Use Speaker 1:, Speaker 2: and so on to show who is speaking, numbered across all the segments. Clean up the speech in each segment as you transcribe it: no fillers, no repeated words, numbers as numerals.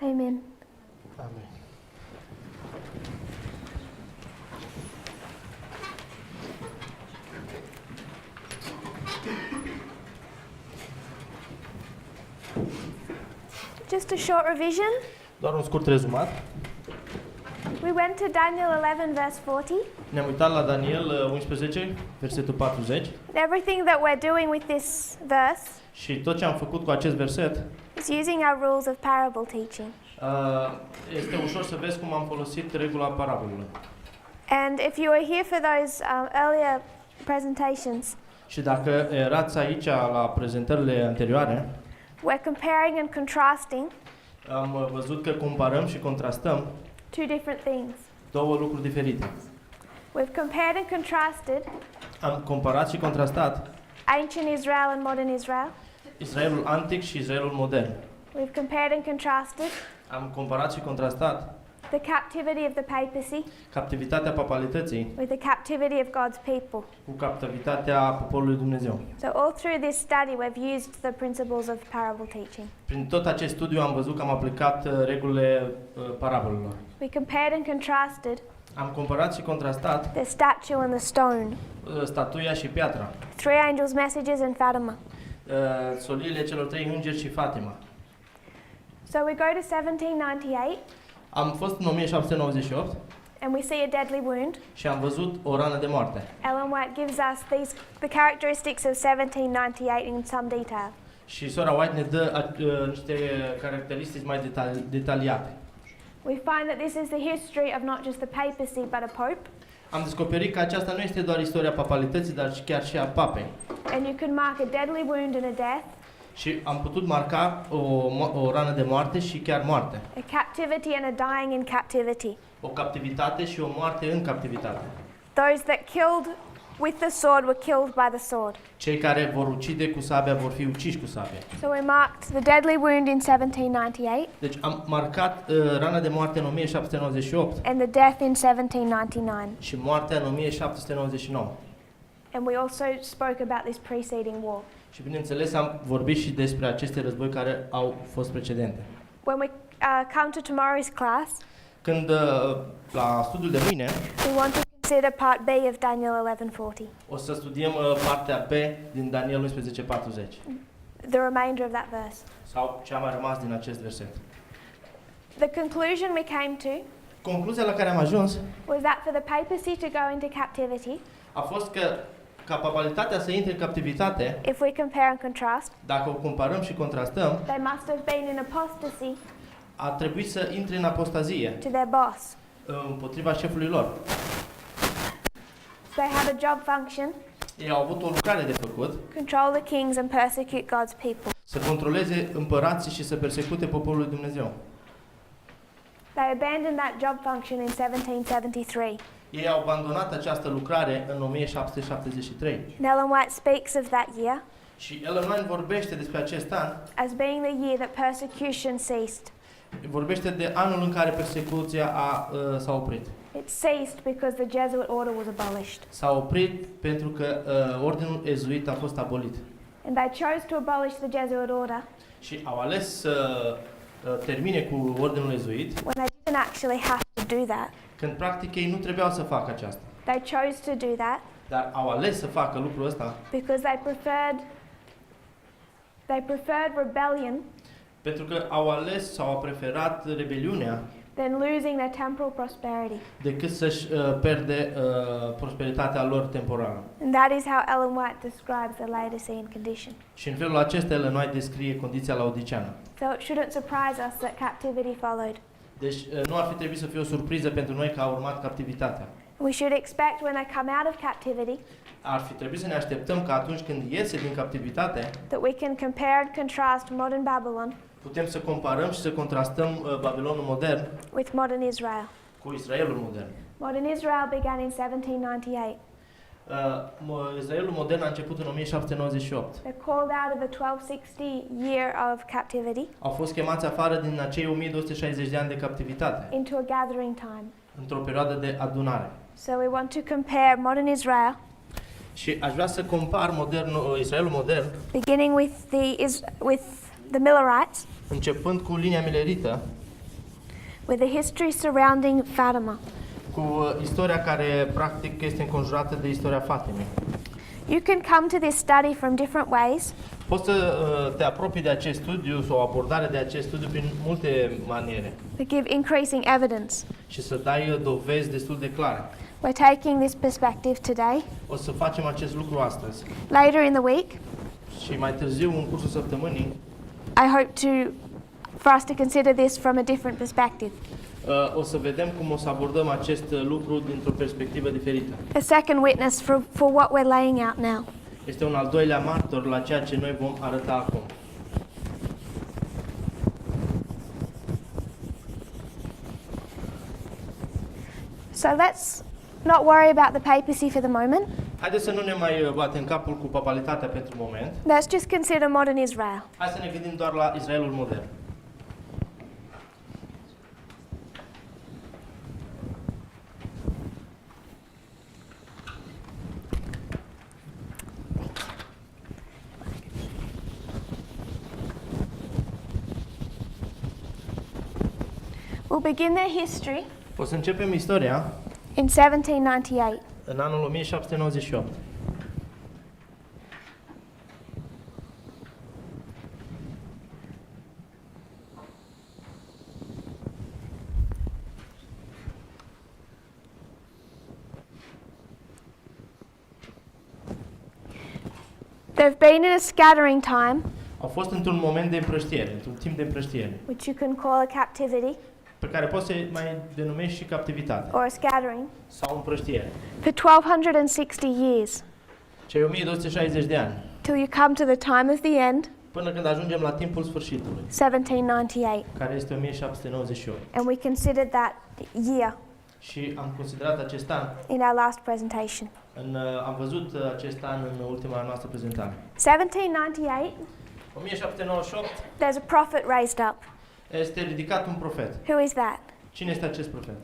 Speaker 1: Amen.
Speaker 2: Amen.
Speaker 1: Just a short revision.
Speaker 2: Doar un scurt rezumat.
Speaker 1: We went to Daniel 11 verse 40.
Speaker 2: Ne-am uitat la Daniel 11, versetul 40.
Speaker 1: Everything that we're doing with this verse
Speaker 2: Și tot ce am făcut cu acest verset,
Speaker 1: is using our rules of parable teaching.
Speaker 2: este ușor să vezi cum am folosit regula parabolului.
Speaker 1: And if you were here for those earlier presentations,
Speaker 2: Și dacă erați aici la prezentările anterioare,
Speaker 1: we're comparing and contrasting
Speaker 2: am văzut că comparăm și contrastăm
Speaker 1: two different things.
Speaker 2: două lucruri diferite.
Speaker 1: We've compared and contrasted
Speaker 2: Am comparat și contrastat
Speaker 1: ancient Israel and modern Israel.
Speaker 2: Israelul antic și Israelul modern.
Speaker 1: We've compared and contrasted
Speaker 2: Am comparat și contrastat
Speaker 1: the captivity of the papacy
Speaker 2: captivitatea papalității
Speaker 1: with the captivity of God's people.
Speaker 2: cu captivitatea poporului Dumnezeu.
Speaker 1: So all through this study we've used the principles of parable teaching.
Speaker 2: Prin tot acest studiu am văzut că am aplicat regulile parabolelor.
Speaker 1: We compared and contrasted
Speaker 2: Am comparat și contrastat
Speaker 1: the statue and the stone,
Speaker 2: statuia și piatra,
Speaker 1: three angels' messages and Fatima.
Speaker 2: soliile celor trei îngeri și Fatima.
Speaker 1: So we go to 1798
Speaker 2: Am fost în 1798
Speaker 1: and we see a deadly wound.
Speaker 2: și am văzut o rană de moarte.
Speaker 1: Ellen White gives us the characteristics of 1798 in some detail.
Speaker 2: Și sora White ne dă niște caracteristici mai detaliate.
Speaker 1: We find that this is the history of not just the papacy but a pope.
Speaker 2: Am descoperit că aceasta nu este doar istoria papalității, dar și chiar și a papei.
Speaker 1: And you can mark a deadly wound and a death,
Speaker 2: Și am putut marca o rană de moarte și chiar moarte.
Speaker 1: a captivity and a dying in captivity.
Speaker 2: O captivitate și o moarte în captivitate.
Speaker 1: Those that killed with the sword were killed by the sword.
Speaker 2: Cei care vor ucide cu sabia vor fi uciși cu sabia.
Speaker 1: So we marked the deadly wound in 1798
Speaker 2: Deci am marcat rana de moarte în 1798
Speaker 1: and the death in 1799.
Speaker 2: și moartea în 1799.
Speaker 1: And we also spoke about this preceding war.
Speaker 2: Și bineînțeles am vorbit și despre aceste război care au fost precedente.
Speaker 1: When we come to tomorrow's class,
Speaker 2: Când la studiul de mâine
Speaker 1: we want to consider part B of Daniel 11:40.
Speaker 2: o să studiem partea B din Daniel 11:40
Speaker 1: The remainder of that verse.
Speaker 2: sau ce a mai rămas din acest verset.
Speaker 1: The conclusion we came to
Speaker 2: Concluzia la care am ajuns
Speaker 1: was that for the papacy to go into captivity,
Speaker 2: a fost că ca papalitatea să intre în captivitate,
Speaker 1: if we compare and contrast,
Speaker 2: dacă o comparăm și contrastăm,
Speaker 1: they must have been in apostasy
Speaker 2: ar trebui să intre în apostazie
Speaker 1: to their boss.
Speaker 2: împotriva șefului lor.
Speaker 1: They had a job function,
Speaker 2: Ei au avut o lucrare de făcut,
Speaker 1: control the kings and persecute God's people.
Speaker 2: să controleze împărații și să persecute poporul lui Dumnezeu.
Speaker 1: They abandoned that job function in 1773.
Speaker 2: Ei au abandonat această lucrare în 1773
Speaker 1: And Ellen White speaks of that year
Speaker 2: și Ellen White vorbește despre acest an,
Speaker 1: as being the year that persecution ceased.
Speaker 2: vorbește de anul în care persecuția s-a oprit.
Speaker 1: It ceased because the Jesuit order was abolished.
Speaker 2: S-a oprit pentru că ordinul ezuit a fost abolit.
Speaker 1: And they chose to abolish the Jesuit order
Speaker 2: Și au ales să termine cu ordinul ezuit,
Speaker 1: when they didn't actually have to do that.
Speaker 2: când practic ei nu trebuiau să facă aceasta.
Speaker 1: They chose to do that
Speaker 2: Dar au ales să facă lucrul ăsta
Speaker 1: because they preferred rebellion
Speaker 2: pentru că au ales sau au preferat rebeliunea
Speaker 1: than losing their temporal prosperity.
Speaker 2: decât să-și pierde prosperitatea lor temporară.
Speaker 1: And that is how Ellen White describes the Laodicean condition.
Speaker 2: Și în felul acesta Ellen White descrie condiția laodiceană.
Speaker 1: So it shouldn't surprise us that captivity followed.
Speaker 2: Deci nu ar fi trebuit să fie o surpriză pentru noi că a urmat captivitatea.
Speaker 1: We should expect when they come out of captivity
Speaker 2: Ar fi trebuit să ne așteptăm că atunci când iese din captivitate,
Speaker 1: that we can compare and contrast modern Babylon
Speaker 2: putem să comparăm și să contrastăm Babilonul modern
Speaker 1: with modern Israel.
Speaker 2: cu Israelul modern.
Speaker 1: Modern Israel began in 1798.
Speaker 2: Israelul modern a început în 1798.
Speaker 1: They're called out of the 1260 year of captivity
Speaker 2: Au fost chemați afară din acei 1260 de ani de captivitate,
Speaker 1: into a gathering time.
Speaker 2: într-o perioadă de adunare.
Speaker 1: So we want to compare modern Israel,
Speaker 2: Și aș vrea să compar Israelul modern,
Speaker 1: beginning with the Millerites,
Speaker 2: începând cu linia milerită,
Speaker 1: with the history surrounding Fatima.
Speaker 2: cu istoria care practic este înconjurată de istoria Fatimei.
Speaker 1: You can come to this study from different ways.
Speaker 2: Poți să te apropii de acest studiu sau o abordare de acest studiu prin multe maniere
Speaker 1: To give increasing evidence.
Speaker 2: și să dai dovezi destul de clare.
Speaker 1: We're taking this perspective today.
Speaker 2: O să facem acest lucru astăzi
Speaker 1: Later in the week,
Speaker 2: și mai târziu, în cursul săptămânii,
Speaker 1: I hope for us to consider this from a different perspective.
Speaker 2: o să vedem cum o să abordăm acest lucru dintr-o perspectivă diferită.
Speaker 1: A second witness for what we're laying out now.
Speaker 2: Este un al doilea martor la ceea ce noi vom arăta acum.
Speaker 1: So let's not worry about the papacy for the moment.
Speaker 2: Haideți să nu ne mai batem capul cu papalitatea pentru moment.
Speaker 1: Let's just consider modern Israel.
Speaker 2: Hai să ne gândim doar la Israelul modern.
Speaker 1: We'll begin their history
Speaker 2: O să începem istoria
Speaker 1: in 1798.
Speaker 2: în anul 1798.
Speaker 1: They've been in a scattering time,
Speaker 2: Au fost într-un moment de împrăștiere, într-un timp de împrăștiere,
Speaker 1: which you can call a captivity
Speaker 2: pe care poți să mai denumești și captivitate
Speaker 1: or a scattering,
Speaker 2: sau împrăștiere.
Speaker 1: for 1260 years,
Speaker 2: Cei 1260 de ani,
Speaker 1: till you come to the time of the end,
Speaker 2: până când ajungem la timpul sfârșitului,
Speaker 1: 1798.
Speaker 2: care este 1798.
Speaker 1: And we considered that year
Speaker 2: Și am considerat acest an,
Speaker 1: in our last presentation.
Speaker 2: am văzut acest an în ultima noastră prezentare.
Speaker 1: 1798,
Speaker 2: 1798
Speaker 1: there's a prophet raised up.
Speaker 2: este ridicat un profet.
Speaker 1: Who is that?
Speaker 2: Cine este acest profet?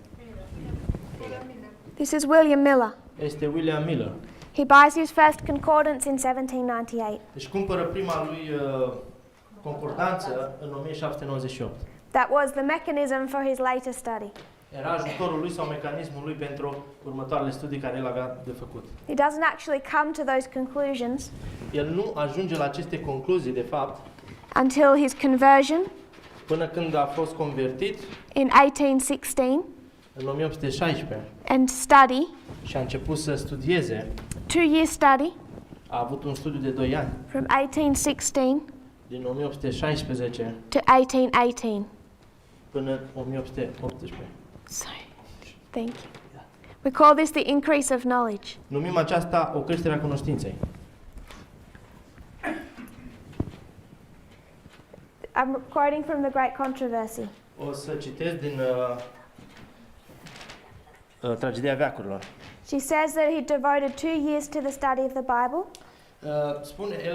Speaker 1: This is William Miller.
Speaker 2: Este William Miller.
Speaker 1: He buys his first concordance in 1798.
Speaker 2: Deci cumpără prima lui concordanță în 1798.
Speaker 1: That was the mechanism for his later study.
Speaker 2: Era ajutorul lui sau mecanismul lui pentru următoarele studii care el avea de făcut.
Speaker 1: He doesn't actually come to those conclusions
Speaker 2: El nu ajunge la aceste concluzii, de fapt,
Speaker 1: until his conversion
Speaker 2: până când a fost convertit
Speaker 1: in 1816
Speaker 2: în 1816
Speaker 1: and study,
Speaker 2: și a început să studieze.
Speaker 1: 2-year study
Speaker 2: A avut un studiu de 2 ani,
Speaker 1: from 1816
Speaker 2: din 1816
Speaker 1: to 1818.
Speaker 2: până în 1818.
Speaker 1: Sorry. Thank you. We call this the increase of knowledge.
Speaker 2: Numim aceasta o creștere a cunoștinței.
Speaker 1: I'm quoting from the Great Controversy.
Speaker 2: O să citesc din Tragedia veacurilor.
Speaker 1: She says that he devoted 2 years to the study of the Bible,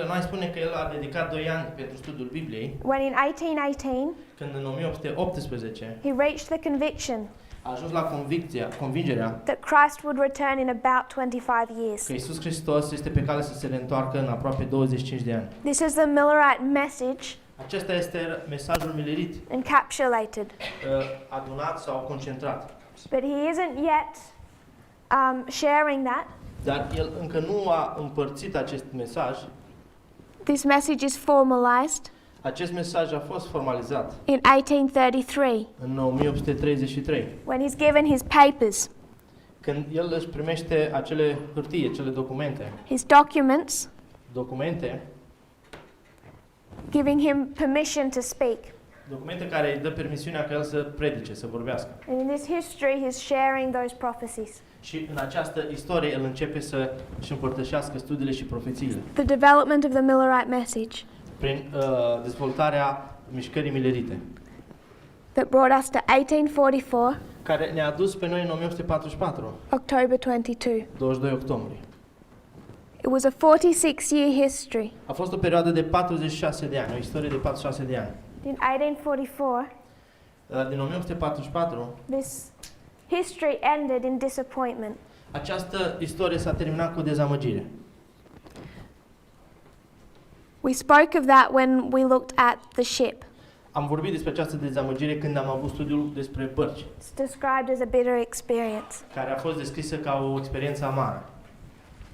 Speaker 2: Noi spune că el a dedicat 2 ani pentru studiul Bibliei,
Speaker 1: when in 1818
Speaker 2: când în 1818
Speaker 1: he reached the conviction
Speaker 2: a ajuns la convingerea
Speaker 1: that Christ would return in about 25 years.
Speaker 2: că Iisus Hristos este pe cale să se reîntoarcă în aproape 25 de ani.
Speaker 1: This is the Millerite message
Speaker 2: Acesta este mesajul milerit,
Speaker 1: encapsulated,
Speaker 2: adunat sau concentrat.
Speaker 1: but he isn't yet sharing that.
Speaker 2: Dar el încă nu a împărțit acest mesaj.
Speaker 1: This message is formalized
Speaker 2: Acest mesaj a fost formalizat
Speaker 1: in 1833
Speaker 2: în 1833,
Speaker 1: when he's given his papers,
Speaker 2: când el își primește acele hârtii, acele documente,
Speaker 1: documente giving him permission to speak.
Speaker 2: documente care îi dă permisiunea ca el să predice, să vorbească.
Speaker 1: And in this history, he's sharing those prophecies.
Speaker 2: Și în această istorie el începe să își împărtășească studiile și profețiile
Speaker 1: The development of the Millerite message
Speaker 2: prin dezvoltarea mișcării milerite,
Speaker 1: that brought us to 1844,
Speaker 2: care ne-a dus pe noi în 1844,
Speaker 1: October 22.
Speaker 2: 22 octombrie.
Speaker 1: It was a 46-year history.
Speaker 2: A fost o perioadă de 46 de ani, o istorie de 46 de ani.
Speaker 1: In 1844,
Speaker 2: Din 1844,
Speaker 1: this history ended in disappointment.
Speaker 2: această istorie s-a terminat cu dezamăgire.
Speaker 1: We spoke of that when we looked at the ship.
Speaker 2: Am vorbit despre această dezamăgire când am avut studiul despre bărci,
Speaker 1: It's described as a bitter experience.
Speaker 2: care a fost descrisă ca o experiență amară.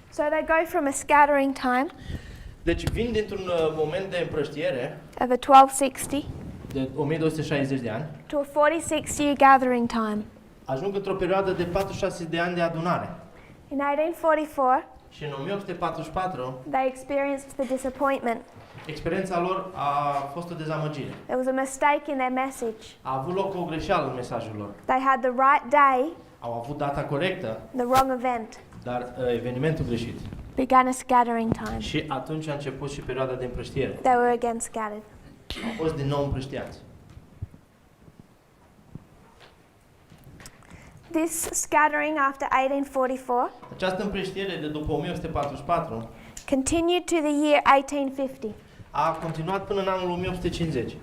Speaker 1: So they go from a scattering time
Speaker 2: Deci vin dintr-un moment de împrăștiere
Speaker 1: of a 1260
Speaker 2: de 1260 de ani,
Speaker 1: to a 46-year gathering time.
Speaker 2: ajung într-o perioadă de 46 de ani de adunare.
Speaker 1: In 1844,
Speaker 2: Și în 1844,
Speaker 1: they experienced the disappointment.
Speaker 2: experiența lor a fost o dezamăgire.
Speaker 1: There was a mistake in their message.
Speaker 2: A avut loc o greșeală în mesajul lor.
Speaker 1: They had the right day,
Speaker 2: Au avut data corectă,
Speaker 1: the wrong event.
Speaker 2: dar evenimentul greșit.
Speaker 1: Began a scattering time.
Speaker 2: Și atunci a început și perioada de împrăștiere.
Speaker 1: They were again scattered.
Speaker 2: Au fost din nou împrăștiați.
Speaker 1: This scattering after 1844
Speaker 2: Această împrăștiere de după 1844
Speaker 1: continued to the year 1850.
Speaker 2: a continuat până în anul 1850.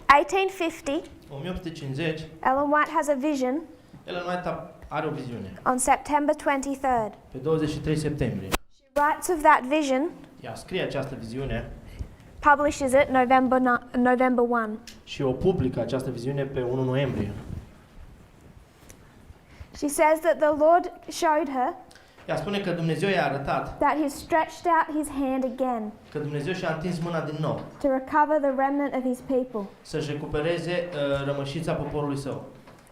Speaker 1: (1850),
Speaker 2: 1850,
Speaker 1: Ellen White has a vision
Speaker 2: Ellen White are o viziune.
Speaker 1: on September 23rd.
Speaker 2: Pe 23 septembrie.
Speaker 1: She writes of that vision,
Speaker 2: Ea scrie această viziune
Speaker 1: publishes it November 1.
Speaker 2: și o publică această viziune pe 1 noiembrie.
Speaker 1: She says that the Lord showed her
Speaker 2: Ea spune că Dumnezeu i-a arătat
Speaker 1: that he stretched out his hand again
Speaker 2: că Dumnezeu și-a întins mâna din nou
Speaker 1: to recover the remnant of his people.
Speaker 2: să-și recupereze rămășița poporului său.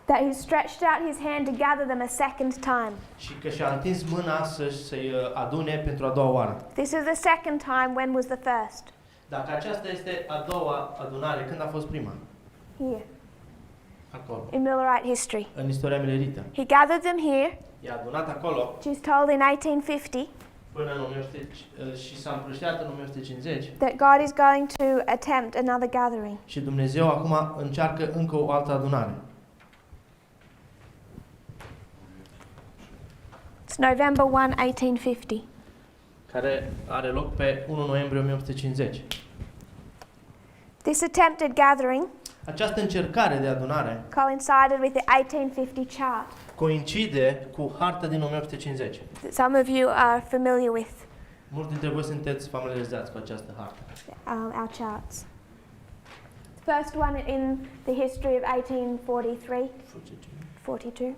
Speaker 1: That he stretched out his hand to gather them a second time.
Speaker 2: Și că și-a întins mâna să-i adune pentru a doua oară.
Speaker 1: This is the second time. When was the first?
Speaker 2: Dacă aceasta este a doua adunare, când a fost prima?
Speaker 1: Here,
Speaker 2: Acolo,
Speaker 1: in Millerite history.
Speaker 2: în istoria milerită.
Speaker 1: He gathered them here,
Speaker 2: I-a adunat acolo
Speaker 1: she's told in 1850,
Speaker 2: până în 1950 și s-a împrăștiat în 1950
Speaker 1: that God is going to attempt another gathering.
Speaker 2: și Dumnezeu acum încearcă încă o altă adunare.
Speaker 1: It's November 1, 1850.
Speaker 2: Care are loc pe 1 noiembrie 1850.
Speaker 1: This attempted gathering
Speaker 2: Această încercare de adunare
Speaker 1: coincided with the 1850 chart
Speaker 2: coincide cu harta din 1850.
Speaker 1: that some of you are familiar with,
Speaker 2: Mulți dintre voi sunteți familiarizați cu această hartă.
Speaker 1: our charts. The first one in the history of 1843, 42,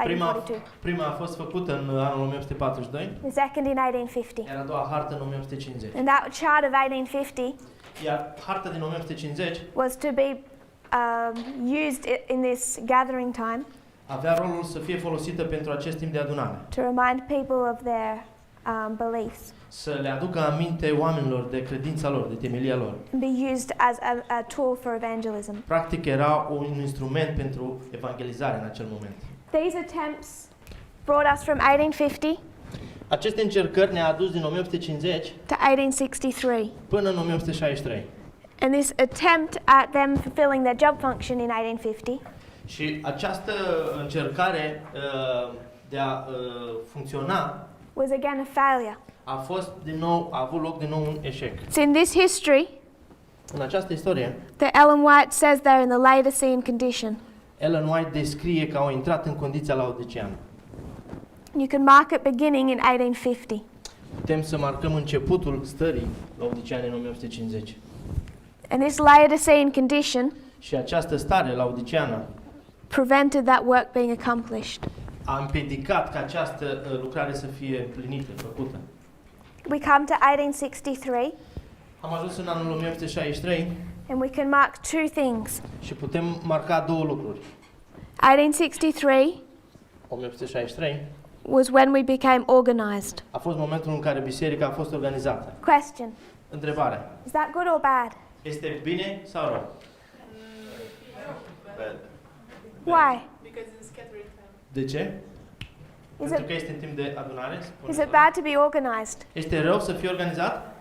Speaker 2: Prima
Speaker 1: 1842.
Speaker 2: a fost făcută în anul 1842,
Speaker 1: The second in 1850.
Speaker 2: iar a doua hartă în 1850.
Speaker 1: And that chart of 1850
Speaker 2: Iar harta din 1850
Speaker 1: was to be used in this gathering time
Speaker 2: avea rolul să fie folosită pentru acest timp de adunare.
Speaker 1: to remind people of their beliefs
Speaker 2: Să le aducă aminte oamenilor de credința lor, de temelia lor.
Speaker 1: and be used as a tool for evangelism.
Speaker 2: Practic era un instrument pentru evangelizare în acel moment.
Speaker 1: These attempts brought us from 1850
Speaker 2: Aceste încercări ne-a adus din 1850
Speaker 1: to 1863.
Speaker 2: până în 1863.
Speaker 1: And this attempt at them fulfilling their job function in 1850
Speaker 2: Și această încercare de a funcționa
Speaker 1: was again a failure.
Speaker 2: a avut loc din nou un eșec.
Speaker 1: It's in this history
Speaker 2: În această istorie,
Speaker 1: that Ellen White says they're in the Laodicean condition.
Speaker 2: Ellen White descrie că au intrat în condiția laodiceană.
Speaker 1: You can mark it beginning in 1850.
Speaker 2: Putem să marcăm începutul stării laodiceane în 1850.
Speaker 1: And this Laodicean condition
Speaker 2: Și această stare laodiceană
Speaker 1: prevented that work being accomplished.
Speaker 2: a împiedicat ca această lucrare să fie plinită, făcută.
Speaker 1: We come to 1863
Speaker 2: Am ajuns în anul 1863
Speaker 1: and we can mark two things.
Speaker 2: și putem marca două lucruri.
Speaker 1: 1863
Speaker 2: 1863
Speaker 1: was when we became organized.
Speaker 2: a fost momentul în care biserica a fost organizată.
Speaker 1: Question:
Speaker 2: Întrebare.
Speaker 1: is that good or bad?
Speaker 2: Este bine sau rău?
Speaker 1: Why?
Speaker 3: Because it's scattering time.
Speaker 2: De ce?
Speaker 1: Is
Speaker 2: Pentru
Speaker 1: it
Speaker 2: că este în timp de adunare? spune
Speaker 1: is it
Speaker 2: doamna.
Speaker 1: bad to be organized?
Speaker 2: Este rău să fie organizat?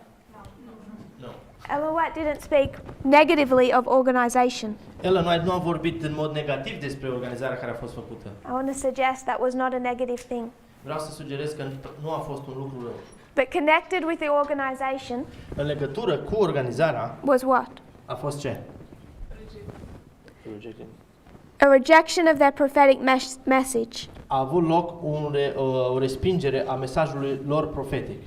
Speaker 2: Nu.
Speaker 1: Ellen White didn't speak negatively of organization.
Speaker 2: Ellen White nu a vorbit în mod negativ despre organizarea care a fost făcută.
Speaker 1: I want to suggest that was not a negative thing.
Speaker 2: Vreau să sugerez că nu a fost un lucru rău.
Speaker 1: But connected with the organization
Speaker 2: În legătură cu organizarea
Speaker 1: was what?
Speaker 2: a fost ce?
Speaker 1: A rejection of their prophetic message.
Speaker 2: a avut loc o respingere a mesajului lor profetic.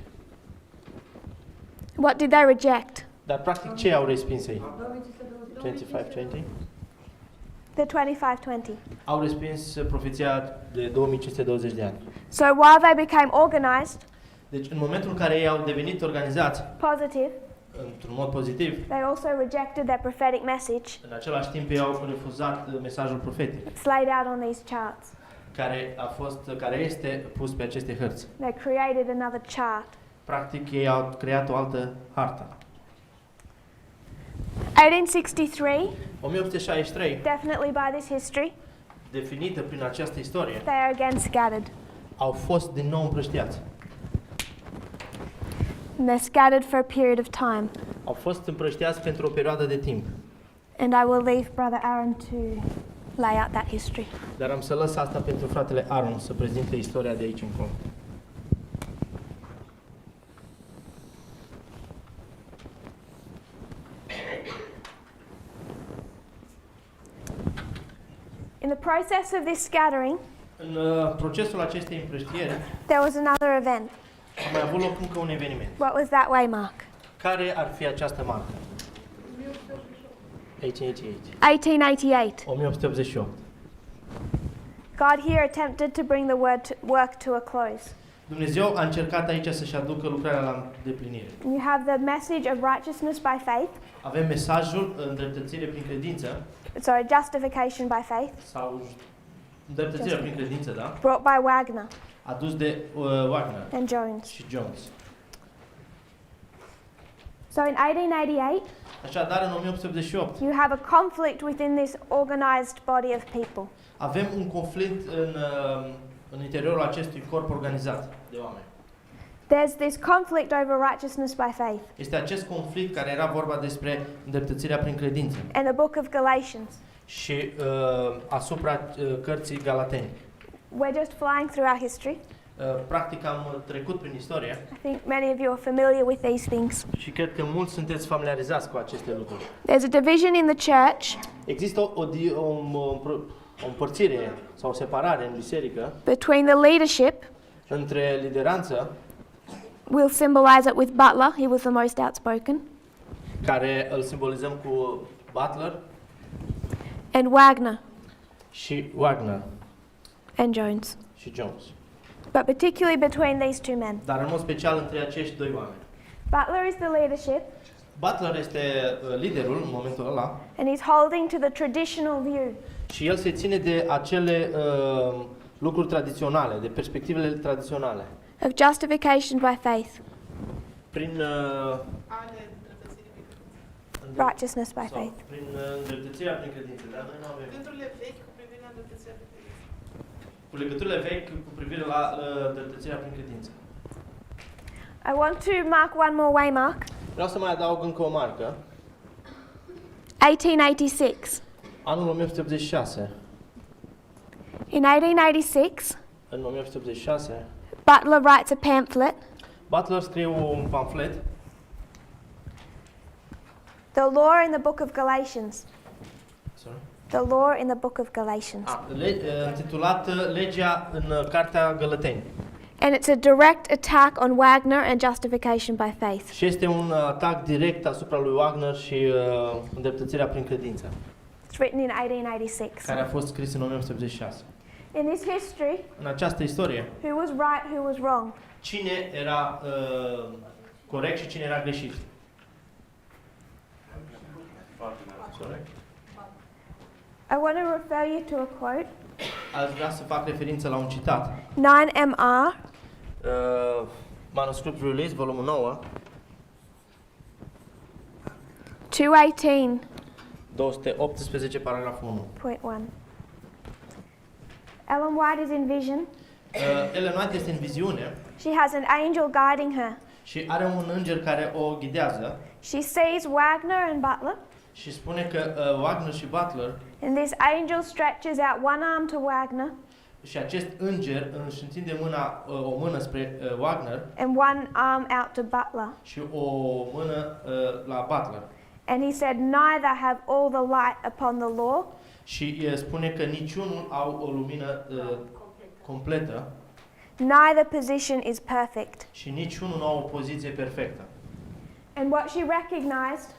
Speaker 1: What did they reject?
Speaker 2: Dar practic ce au respins ei? 25-20?
Speaker 1: The 25:20.
Speaker 2: Au respins profeția de 2520 de ani.
Speaker 1: So while they became organized,
Speaker 2: Deci în momentul în care ei au devenit organizați
Speaker 1: positive,
Speaker 2: într-un mod pozitiv,
Speaker 1: they also rejected their prophetic message.
Speaker 2: în același timp ei au refuzat mesajul profetic,
Speaker 1: It's laid out on these charts.
Speaker 2: care este pus pe aceste hărți.
Speaker 1: They created another chart.
Speaker 2: Practic ei au creat o altă hartă.
Speaker 1: 1863,
Speaker 2: 1863,
Speaker 1: definitely by this history,
Speaker 2: definită prin această istorie,
Speaker 1: they are again scattered.
Speaker 2: au fost din nou împrăștiați.
Speaker 1: And they're scattered for a period of time.
Speaker 2: Au fost împrăștiați pentru o perioadă de timp.
Speaker 1: And I will leave Brother Aaron to lay out that history.
Speaker 2: Dar am să lăs asta pentru fratele Aaron să prezinte istoria de aici încolo.
Speaker 1: In the process of this scattering,
Speaker 2: În procesul acestei împrăștieri
Speaker 1: there was another event.
Speaker 2: a mai avut loc încă un eveniment.
Speaker 1: What was that way, Mark?
Speaker 2: Care ar fi această marcă? 1888.
Speaker 1: 1888.
Speaker 2: 1888.
Speaker 1: God here attempted to bring the work to a close.
Speaker 2: Dumnezeu a încercat aici să-și aducă lucrarea la îndeplinire.
Speaker 1: You have the message of righteousness by faith,
Speaker 2: Avem mesajul îndreptățire prin credință
Speaker 1: sorry, justification by faith,
Speaker 2: sau îndreptățirea prin credință, da?
Speaker 1: brought by Wagner
Speaker 2: Adus de Wagner
Speaker 1: and Jones.
Speaker 2: și Jones.
Speaker 1: So in 1888,
Speaker 2: Așadar, în 1888
Speaker 1: you have a conflict within this organized body of people.
Speaker 2: avem un conflict în interiorul acestui corp organizat de oameni.
Speaker 1: There's this conflict over righteousness by faith.
Speaker 2: Este acest conflict care era vorba despre îndreptățirea prin credință
Speaker 1: In the book of Galatians.
Speaker 2: și asupra cărții Galateni.
Speaker 1: We're just flying through our history.
Speaker 2: Practic am trecut prin istorie
Speaker 1: I think many of you are familiar with these things.
Speaker 2: și cred că mulți sunteți familiarizați cu aceste lucruri.
Speaker 1: There's a division in the church
Speaker 2: Există o împărțire sau o separare în biserică
Speaker 1: between the leadership.
Speaker 2: între lideranță,
Speaker 1: We'll symbolize it with Butler. He was the most outspoken.
Speaker 2: care îl simbolizăm cu Butler
Speaker 1: And Wagner
Speaker 2: și Wagner
Speaker 1: and Jones.
Speaker 2: și Jones.
Speaker 1: But particularly between these two men.
Speaker 2: Dar în mod special între acești doi oameni.
Speaker 1: Butler is the leadership,
Speaker 2: Butler este liderul în momentul ăla
Speaker 1: and he's holding to the traditional view.
Speaker 2: și el se ține de acele lucruri tradiționale, de perspectivele tradiționale.
Speaker 1: Of justification by faith,
Speaker 2: Prin
Speaker 1: righteousness by
Speaker 2: sau
Speaker 1: faith.
Speaker 2: prin îndreptățirea prin credință, dar noi nu avem.
Speaker 3: Legăturile vechi cu privire la îndreptățirea prin credință.
Speaker 2: Cu legăturile vechi cu privire la îndreptățirea prin credință.
Speaker 1: I want to mark one more waymark.
Speaker 2: Vreau să mai adaug încă o marcă.
Speaker 1: 1886.
Speaker 2: Anul 1886.
Speaker 1: In 1886,
Speaker 2: În 1886,
Speaker 1: Butler writes a pamphlet,
Speaker 2: Butler scrie un pamflet,
Speaker 1: The Law in the Book of Galatians.
Speaker 2: sorry,
Speaker 1: The Law in the Book of Galatians.
Speaker 2: intitulat Legea în Cartea Gălăteni.
Speaker 1: And it's a direct attack on Wagner and justification by faith.
Speaker 2: Și este un atac direct asupra lui Wagner și îndreptățirea prin credință,
Speaker 1: It's written in 1886.
Speaker 2: care a fost scris în 1886.
Speaker 1: In this history,
Speaker 2: În această istorie,
Speaker 1: who was right, who was wrong?
Speaker 2: cine era corect și cine era greșit? Sorry.
Speaker 1: I want to refer you to a quote.
Speaker 2: Aș vrea să fac referință la un citat.
Speaker 1: 9MR,
Speaker 2: Manuscript Release, volumul 9,
Speaker 1: 218.1.
Speaker 2: 218, paragraful 1.
Speaker 1: Ellen White is in vision.
Speaker 2: Ellen White este în viziune
Speaker 1: She has an angel guiding her.
Speaker 2: și are un înger care o ghidează
Speaker 1: She sees Wagner and Butler,
Speaker 2: și spune că Wagner și Butler
Speaker 1: and this angel stretches out one arm to Wagner
Speaker 2: și acest înger își întinde o mână spre Wagner
Speaker 1: and one arm out to Butler.
Speaker 2: și o mână la Butler.
Speaker 1: And he said, neither have all the light upon the law,
Speaker 2: Și spune că niciunul au o lumină completă
Speaker 1: neither position is perfect.
Speaker 2: și niciunul nu au o poziție perfectă.
Speaker 1: And what she recognized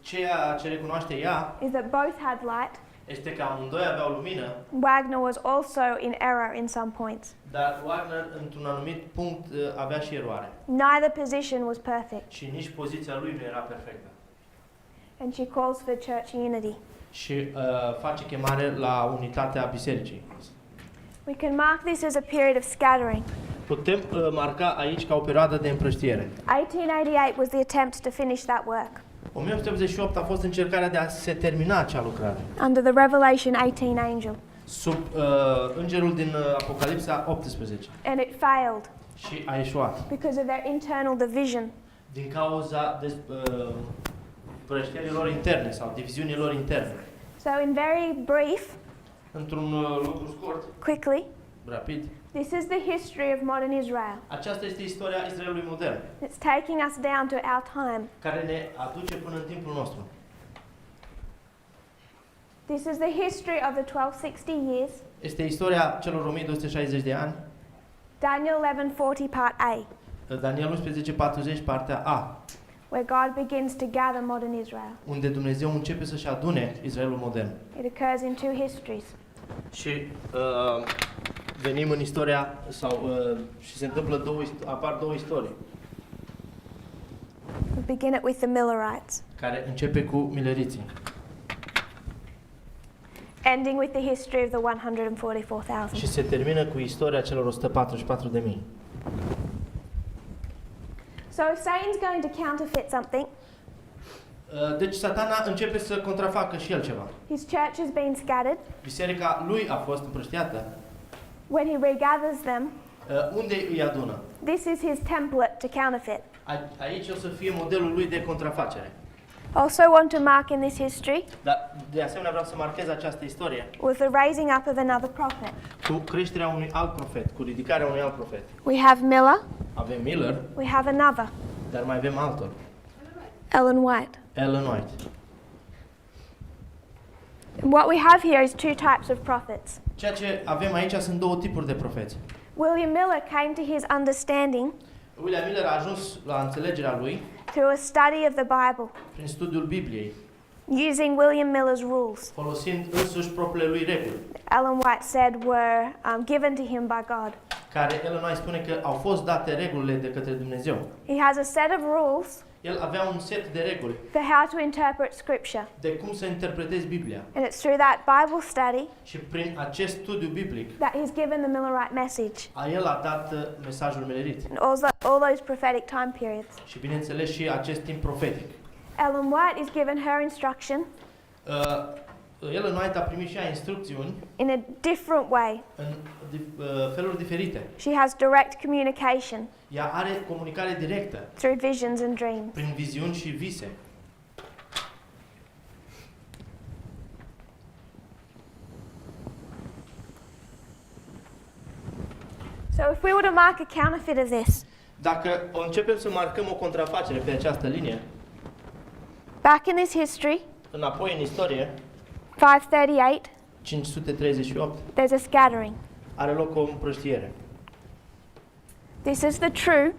Speaker 2: Ceea ce recunoaște ea
Speaker 1: is that both had light.
Speaker 2: este că amândoi aveau lumină,
Speaker 1: Wagner was also in error in some points.
Speaker 2: dar Wagner, într-un anumit punct, avea și eroare.
Speaker 1: Neither position was perfect.
Speaker 2: Și nici poziția lui nu era perfectă.
Speaker 1: And she calls for church unity.
Speaker 2: Și face chemare la unitatea bisericii.
Speaker 1: We can mark this as a period of scattering.
Speaker 2: Putem marca aici ca o perioadă de împrăștiere.
Speaker 1: 1888 was the attempt to finish that work
Speaker 2: 1888 a fost încercarea de a se termina acea lucrare.
Speaker 1: under the Revelation 18 angel,
Speaker 2: Sub îngerul din Apocalipsa 18.
Speaker 1: and it failed
Speaker 2: Și a eșuat.
Speaker 1: because of their internal division.
Speaker 2: Din cauza împrăștierilor interne sau diviziunilor interne.
Speaker 1: So in very brief,
Speaker 2: Într-un lucru scurt,
Speaker 1: quickly,
Speaker 2: rapid,
Speaker 1: this is the history of modern Israel.
Speaker 2: aceasta este istoria Israelului modern,
Speaker 1: It's taking us down to our time.
Speaker 2: care ne aduce până în timpul nostru.
Speaker 1: This is the history of the 1260 years,
Speaker 2: Este istoria celor 1260 de ani,
Speaker 1: Daniel 11:40 part A,
Speaker 2: Daniel 11:40, partea A,
Speaker 1: where God begins to gather modern Israel.
Speaker 2: unde Dumnezeu începe să-și adune Israelul modern.
Speaker 1: It occurs in two histories.
Speaker 2: Și venim în istoria, și se întâmplă apar două istorii,
Speaker 1: We begin it with the Millerites,
Speaker 2: care începe cu mileriții,
Speaker 1: ending with the history of the 144,000.
Speaker 2: și se termină cu istoria celor 144.000.
Speaker 1: So if Satan's going to counterfeit something,
Speaker 2: Deci Satana începe să contrafacă și el ceva.
Speaker 1: his church has been scattered.
Speaker 2: Biserica lui a fost împrăștiată.
Speaker 1: When he regathers them,
Speaker 2: Unde îi adună?
Speaker 1: this is his template to counterfeit.
Speaker 2: Aici o să fie modelul lui de contrafacere.
Speaker 1: Also want to mark in this history
Speaker 2: Dar de asemenea vreau să marchez această istorie
Speaker 1: with the raising up of another prophet.
Speaker 2: cu creșterea unui alt profet, cu ridicarea unui alt profet.
Speaker 1: We have Miller,
Speaker 2: Avem Miller,
Speaker 1: we have another,
Speaker 2: dar mai avem altul,
Speaker 1: Ellen White.
Speaker 2: Ellen White.
Speaker 1: And what we have here is two types of prophets.
Speaker 2: Ceea ce avem aici sunt două tipuri de profeți.
Speaker 1: William Miller came to his understanding
Speaker 2: William Miller a ajuns la înțelegerea lui
Speaker 1: through a study of the Bible,
Speaker 2: prin studiul Bibliei,
Speaker 1: using William Miller's rules.
Speaker 2: folosind însuși propriile lui reguli,
Speaker 1: Ellen White said were given to him by God.
Speaker 2: care Ellen White spune că au fost date regulile de către Dumnezeu.
Speaker 1: He has a set of rules
Speaker 2: El avea un set de reguli
Speaker 1: for how to interpret Scripture.
Speaker 2: de cum să interpretezi Biblia.
Speaker 1: And it's through that Bible study
Speaker 2: Și prin acest studiu biblic,
Speaker 1: that he's given the Millerite message
Speaker 2: el a dat mesajul milerit.
Speaker 1: and all those prophetic time periods.
Speaker 2: Și bineînțeles și acest timp profetic.
Speaker 1: Ellen White is given her instruction
Speaker 2: Ellen White a primit și ea instrucțiuni
Speaker 1: in a different way.
Speaker 2: în feluri diferite.
Speaker 1: She has direct communication
Speaker 2: Ea are comunicare directă
Speaker 1: through visions and dreams.
Speaker 2: prin viziuni și vise.
Speaker 1: So if we were to mark a counterfeit of this,
Speaker 2: Dacă începem să marcăm o contrafacere pe această linie,
Speaker 1: back in this history,
Speaker 2: înapoi în istorie,
Speaker 1: 538,
Speaker 2: 538,
Speaker 1: there's a scattering.
Speaker 2: are loc o împrăștiere.
Speaker 1: This is the true,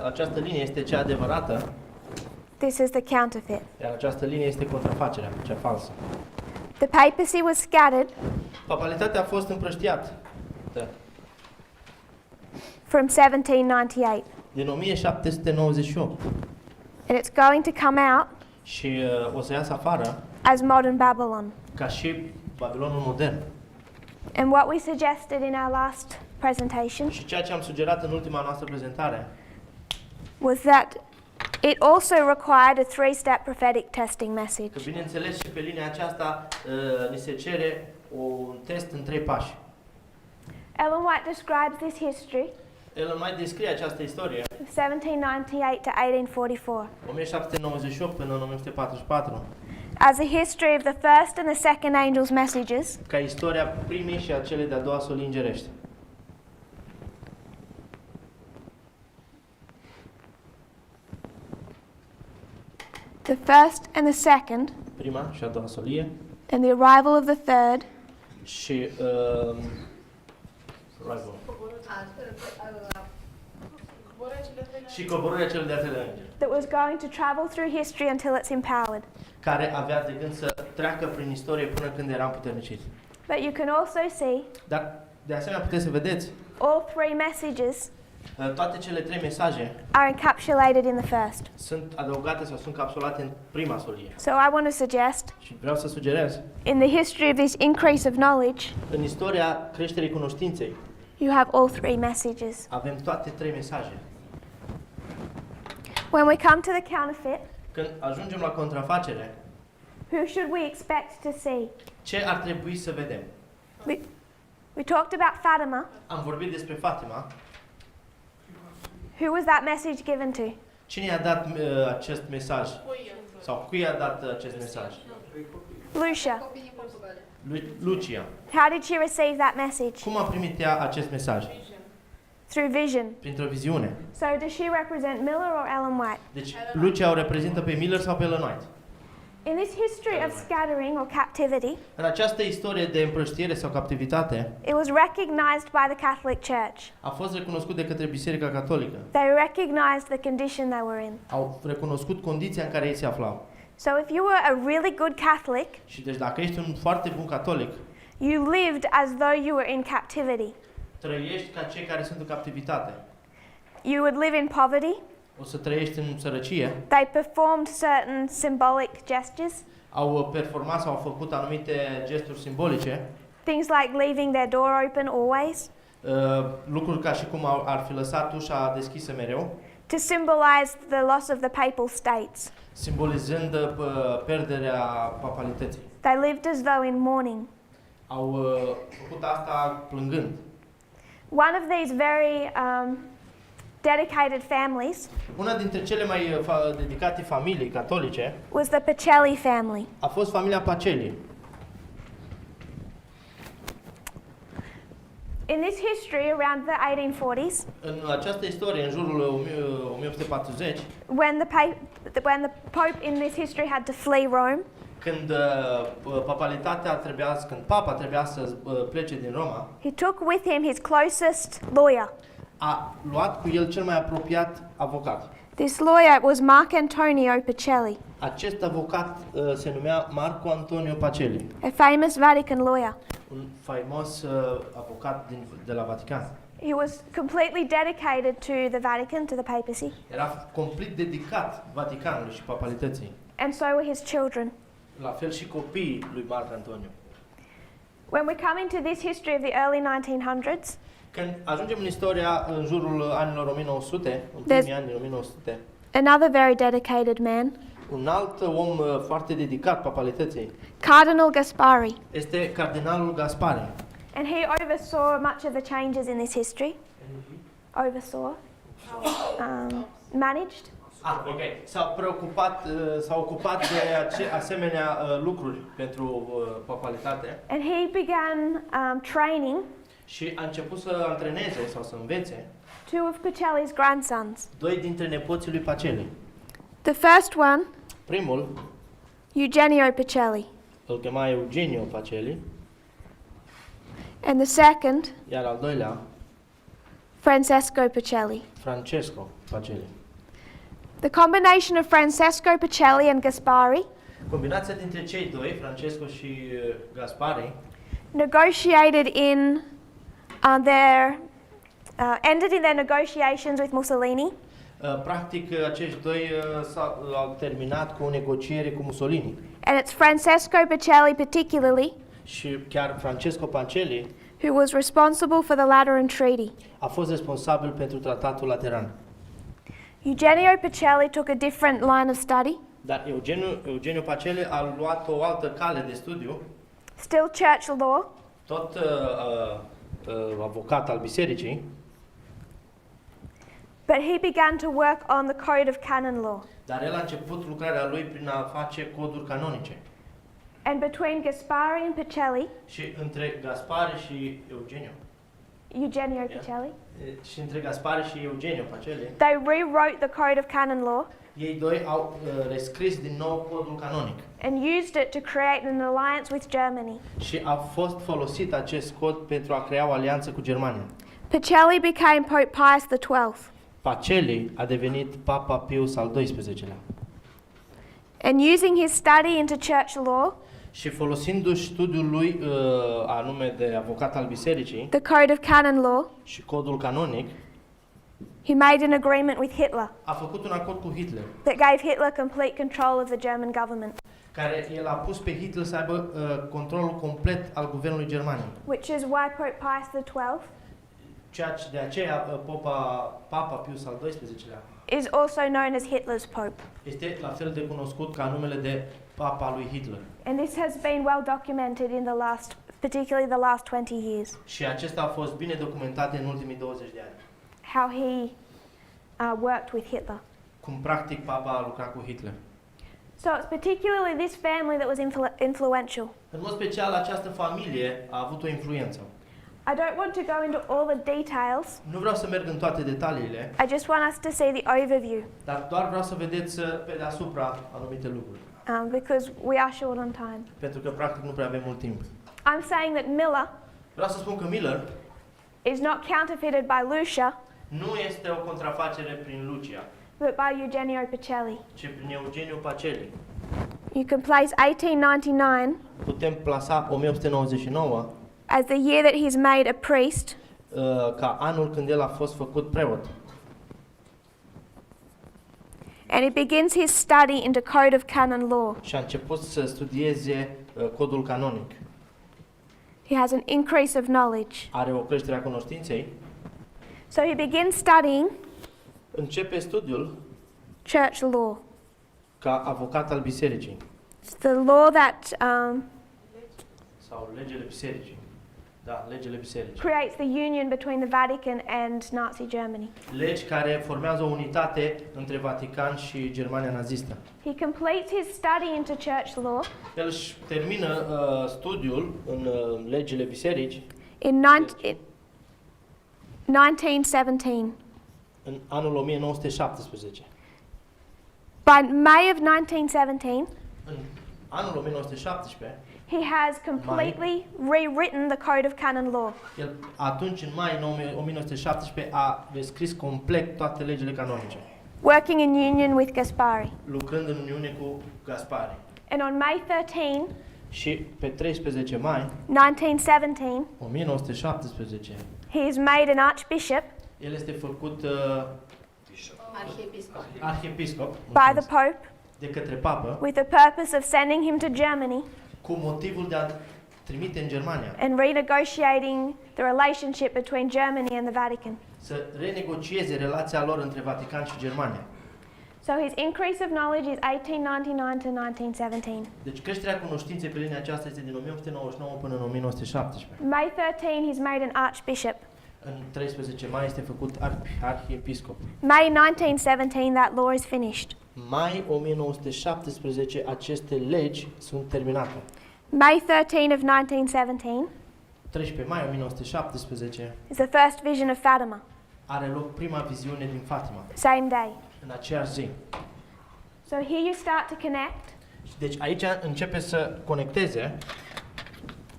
Speaker 2: Această linie este cea adevărată,
Speaker 1: this is the counterfeit.
Speaker 2: iar această linie este contrafacerea, cea falsă.
Speaker 1: The papacy was scattered
Speaker 2: Papalitatea a fost împrăștiată
Speaker 1: from 1798,
Speaker 2: din 1798
Speaker 1: and it's going to come out
Speaker 2: și o să iasă afară
Speaker 1: as modern Babylon.
Speaker 2: ca și Babilonul modern.
Speaker 1: And what we suggested in our last presentation
Speaker 2: Și ceea ce am sugerat în ultima noastră prezentare
Speaker 1: was that it also required a three-step prophetic testing message.
Speaker 2: că, bineînțeles, și pe linia aceasta ni se cere un test în 3 pași.
Speaker 1: Ellen White describes this history,
Speaker 2: El mai descrie această istorie,
Speaker 1: 1798 to 1844,
Speaker 2: 1798 până în 1944,
Speaker 1: as a history of the first and the second angel's messages,
Speaker 2: ca istoria primei și a celei de-a doua soli îngerești.
Speaker 1: the first and the second,
Speaker 2: Prima și a doua solie
Speaker 1: and the arrival of the third,
Speaker 2: Și și coborârea celui de-a treilea înger,
Speaker 1: that was going to travel through history until it's empowered.
Speaker 2: care avea de gând să treacă prin istorie până când era împuterniciți.
Speaker 1: But you can also see
Speaker 2: Dar, de asemenea, puteți să vedeți,
Speaker 1: all three messages
Speaker 2: toate cele trei mesaje
Speaker 1: are encapsulated in the first.
Speaker 2: sunt adăugate sau sunt capsulate în prima solie.
Speaker 1: So I want to suggest,
Speaker 2: Și vreau să sugerez,
Speaker 1: in the history of this increase of knowledge,
Speaker 2: în istoria creșterii cunoștinței,
Speaker 1: you have all three messages.
Speaker 2: avem toate trei mesaje.
Speaker 1: When we come to the counterfeit,
Speaker 2: Când ajungem la contrafacere,
Speaker 1: who should we expect to see?
Speaker 2: ce ar trebui să vedem?
Speaker 1: We talked about Fatima.
Speaker 2: Am vorbit despre Fatima.
Speaker 1: Who was that message given to?
Speaker 2: Cine i-a dat acest mesaj? Sau cui i-a dat acest mesaj?
Speaker 1: Lucia.
Speaker 2: Lucia.
Speaker 1: How did she receive that message?
Speaker 2: Cum a primit ea acest mesaj?
Speaker 1: Through vision.
Speaker 2: Printr-o viziune.
Speaker 1: So does she represent Miller or Ellen White?
Speaker 2: Deci Lucia o reprezintă pe Miller sau pe Ellen White?
Speaker 1: In this history of scattering or captivity,
Speaker 2: În această istorie de împrăștiere sau captivitate,
Speaker 1: it was recognized by the Catholic Church.
Speaker 2: a fost recunoscut de către Biserica Catolică.
Speaker 1: They recognized the condition they were in.
Speaker 2: Au recunoscut condiția în care ei se aflau.
Speaker 1: So if you were a really good Catholic,
Speaker 2: Și deci dacă ești un foarte bun catolic,
Speaker 1: you lived as though you were in captivity.
Speaker 2: trăiești ca cei care sunt în captivitate.
Speaker 1: You would live in poverty.
Speaker 2: O să trăiești în sărăcie.
Speaker 1: They performed certain symbolic gestures,
Speaker 2: Au performat sau au făcut anumite gesturi simbolice,
Speaker 1: things like leaving their door open always,
Speaker 2: lucruri ca și cum ar fi lăsat ușa deschisă mereu,
Speaker 1: to symbolize the loss of the papal states.
Speaker 2: simbolizând pierderea papalității.
Speaker 1: They lived as though in mourning.
Speaker 2: Au făcut asta plângând.
Speaker 1: One of these very dedicated families
Speaker 2: Una dintre cele mai dedicate familii catolice
Speaker 1: was the Pacelli family.
Speaker 2: a fost familia Pacelli.
Speaker 1: In this history around the 1840s,
Speaker 2: În această istorie, în jurul 1840,
Speaker 1: when the Pope in this history had to flee Rome,
Speaker 2: când când papa trebuia să plece din Roma,
Speaker 1: he took with him his closest lawyer.
Speaker 2: a luat cu el cel mai apropiat avocat.
Speaker 1: This lawyer was Mark Antonio Pacelli,
Speaker 2: Acest avocat se numea Marco Antonio Pacelli,
Speaker 1: a famous Vatican lawyer.
Speaker 2: un faimos avocat de la Vatican.
Speaker 1: He was completely dedicated to the Vatican, to the papacy,
Speaker 2: Era complet dedicat Vaticanului și papalității.
Speaker 1: and so were his children.
Speaker 2: La fel și copiii lui Marco Antonio.
Speaker 1: When we come into this history of the early 1900s,
Speaker 2: Când ajungem în istoria în jurul anilor 1900, în
Speaker 1: There's-
Speaker 2: primii ani 1900,
Speaker 1: another very dedicated man,
Speaker 2: un alt om foarte dedicat papalității
Speaker 1: Cardinal Gaspari,
Speaker 2: este cardinalul Gaspare.
Speaker 1: and he oversaw much of the changes in this history. Oversaw, managed,
Speaker 2: Ok. S-a ocupat de asemenea lucruri pentru papalitate
Speaker 1: and he began training
Speaker 2: și a început să antreneze sau să învețe
Speaker 1: two of Pacelli's grandsons.
Speaker 2: doi dintre nepoții lui Pacelli.
Speaker 1: The first one,
Speaker 2: Primul
Speaker 1: Eugenio Pacelli,
Speaker 2: îl chema Eugenio Pacelli,
Speaker 1: and the second,
Speaker 2: iar al doilea
Speaker 1: Francesco Pacelli.
Speaker 2: Francesco Pacelli.
Speaker 1: The combination of Francesco Pacelli and Gaspari
Speaker 2: Combinația dintre cei doi, Francesco și Gaspare,
Speaker 1: negotiated in ended in their negotiations with Mussolini
Speaker 2: practic acești doi au terminat cu o negociere cu Mussolini.
Speaker 1: and it's Francesco Pacelli particularly
Speaker 2: Și chiar Francesco Pacelli
Speaker 1: who was responsible for the Lateran Treaty.
Speaker 2: a fost responsabil pentru tratatul Lateran.
Speaker 1: Eugenio Pacelli took a different line of study,
Speaker 2: Dar Eugenio Pacelli a luat o altă cale de studiu,
Speaker 1: still church law,
Speaker 2: tot avocat al bisericii,
Speaker 1: but he began to work on the code of canon law.
Speaker 2: dar el a început lucrarea lui prin a face coduri canonice.
Speaker 1: And between Gaspari and Pacelli,
Speaker 2: Și între Gaspare și Eugenio,
Speaker 1: Eugenio Pacelli,
Speaker 2: și între Gaspare și Eugenio Pacelli,
Speaker 1: they rewrote the code of canon law
Speaker 2: Ei doi au rescris din nou codul canonic
Speaker 1: and used it to create an alliance with Germany.
Speaker 2: și a fost folosit acest cod pentru a crea o alianță cu Germania.
Speaker 1: Pacelli became Pope Pius XII,
Speaker 2: Pacelli a devenit Papa Pius al XII-lea
Speaker 1: and using his study into church law,
Speaker 2: și folosindu-și studiul lui anume de avocat al bisericii
Speaker 1: the Code of Canon Law,
Speaker 2: și codul canonic,
Speaker 1: he made an agreement with Hitler
Speaker 2: a făcut un acord cu Hitler,
Speaker 1: that gave Hitler complete control of the German government,
Speaker 2: care el a pus pe Hitler să aibă controlul complet al guvernului Germaniei.
Speaker 1: which is why Pope Pius XII
Speaker 2: Ceea ce de aceea Papa Pius al XII-lea
Speaker 1: is also known as Hitler's Pope.
Speaker 2: este la fel de cunoscut ca numele de Papa lui Hitler.
Speaker 1: And this has been well documented in particularly the last 20 years,
Speaker 2: Și acesta a fost bine documentat în ultimii 20 de ani.
Speaker 1: how he worked with Hitler.
Speaker 2: Cum practic Papa a lucrat cu Hitler.
Speaker 1: So it's particularly this family that was influential.
Speaker 2: În mod special, această familie a avut o influență.
Speaker 1: I don't want to go into all the details.
Speaker 2: Nu vreau să merg în toate detaliile,
Speaker 1: I just want us to see the overview
Speaker 2: dar doar vreau să vedeți pe deasupra anumite lucruri.
Speaker 1: because we are short on time.
Speaker 2: Pentru că practic nu prea avem mult timp.
Speaker 1: I'm saying that Miller
Speaker 2: Vreau să spun că Miller
Speaker 1: is not counterfeited by Lucia,
Speaker 2: nu este o contrafacere prin Lucia,
Speaker 1: but by Eugenio Pacelli.
Speaker 2: ci prin Eugenio Pacelli.
Speaker 1: You can place 1899
Speaker 2: Putem plasa 1899
Speaker 1: as the year that he's made a priest,
Speaker 2: ca anul când el a fost făcut preot.
Speaker 1: and he begins his study into Code of Canon Law.
Speaker 2: Și a început să studieze codul canonic.
Speaker 1: He has an increase of knowledge.
Speaker 2: Are o creștere a cunoștinței.
Speaker 1: So he begins studying
Speaker 2: Începe studiul
Speaker 1: church law.
Speaker 2: ca avocat al bisericii
Speaker 1: It's the law that
Speaker 2: sau legele bisericii. Da, legele bisericii.
Speaker 1: creates the union between the Vatican and Nazi Germany.
Speaker 2: Legi care formează o unitate între Vatican și Germania nazistă.
Speaker 1: He completes his study into church law
Speaker 2: El își termină studiul în legile biserici
Speaker 1: in 1917.
Speaker 2: în anul 1917.
Speaker 1: By May of 1917,
Speaker 2: În anul 1917,
Speaker 1: he has completely rewritten the Code of Canon Law.
Speaker 2: el atunci în mai 1917 a descris complet toate legile canonice,
Speaker 1: Working in union with Gaspari.
Speaker 2: lucrând în uniune cu Gaspari.
Speaker 1: And on May 13,
Speaker 2: Și pe 13 mai
Speaker 1: 1917,
Speaker 2: 1917,
Speaker 1: he is made an archbishop
Speaker 2: el este făcut arhiepiscop
Speaker 1: by the Pope
Speaker 2: de către papă
Speaker 1: with the purpose of sending him to Germany
Speaker 2: cu motivul de a trimite în Germania,
Speaker 1: and renegotiating the relationship between Germany and the Vatican.
Speaker 2: să renegocieze relația lor între Vatican și Germania.
Speaker 1: So his increase of knowledge is 1899 to 1917.
Speaker 2: Deci creșterea cunoștinței pe linia aceasta este din 1899 până în 1917.
Speaker 1: May 13, he's made an archbishop.
Speaker 2: În 13 mai este făcut arhiepiscop.
Speaker 1: May 1917, that law is finished.
Speaker 2: Mai 1917 aceste legi sunt terminate.
Speaker 1: May 13 of 1917
Speaker 2: 13 mai 1917
Speaker 1: is the first vision of Fatima,
Speaker 2: are loc prima viziune din Fatima,
Speaker 1: same day.
Speaker 2: în aceeași zi.
Speaker 1: So here you start to connect
Speaker 2: Deci aici începe să conecteze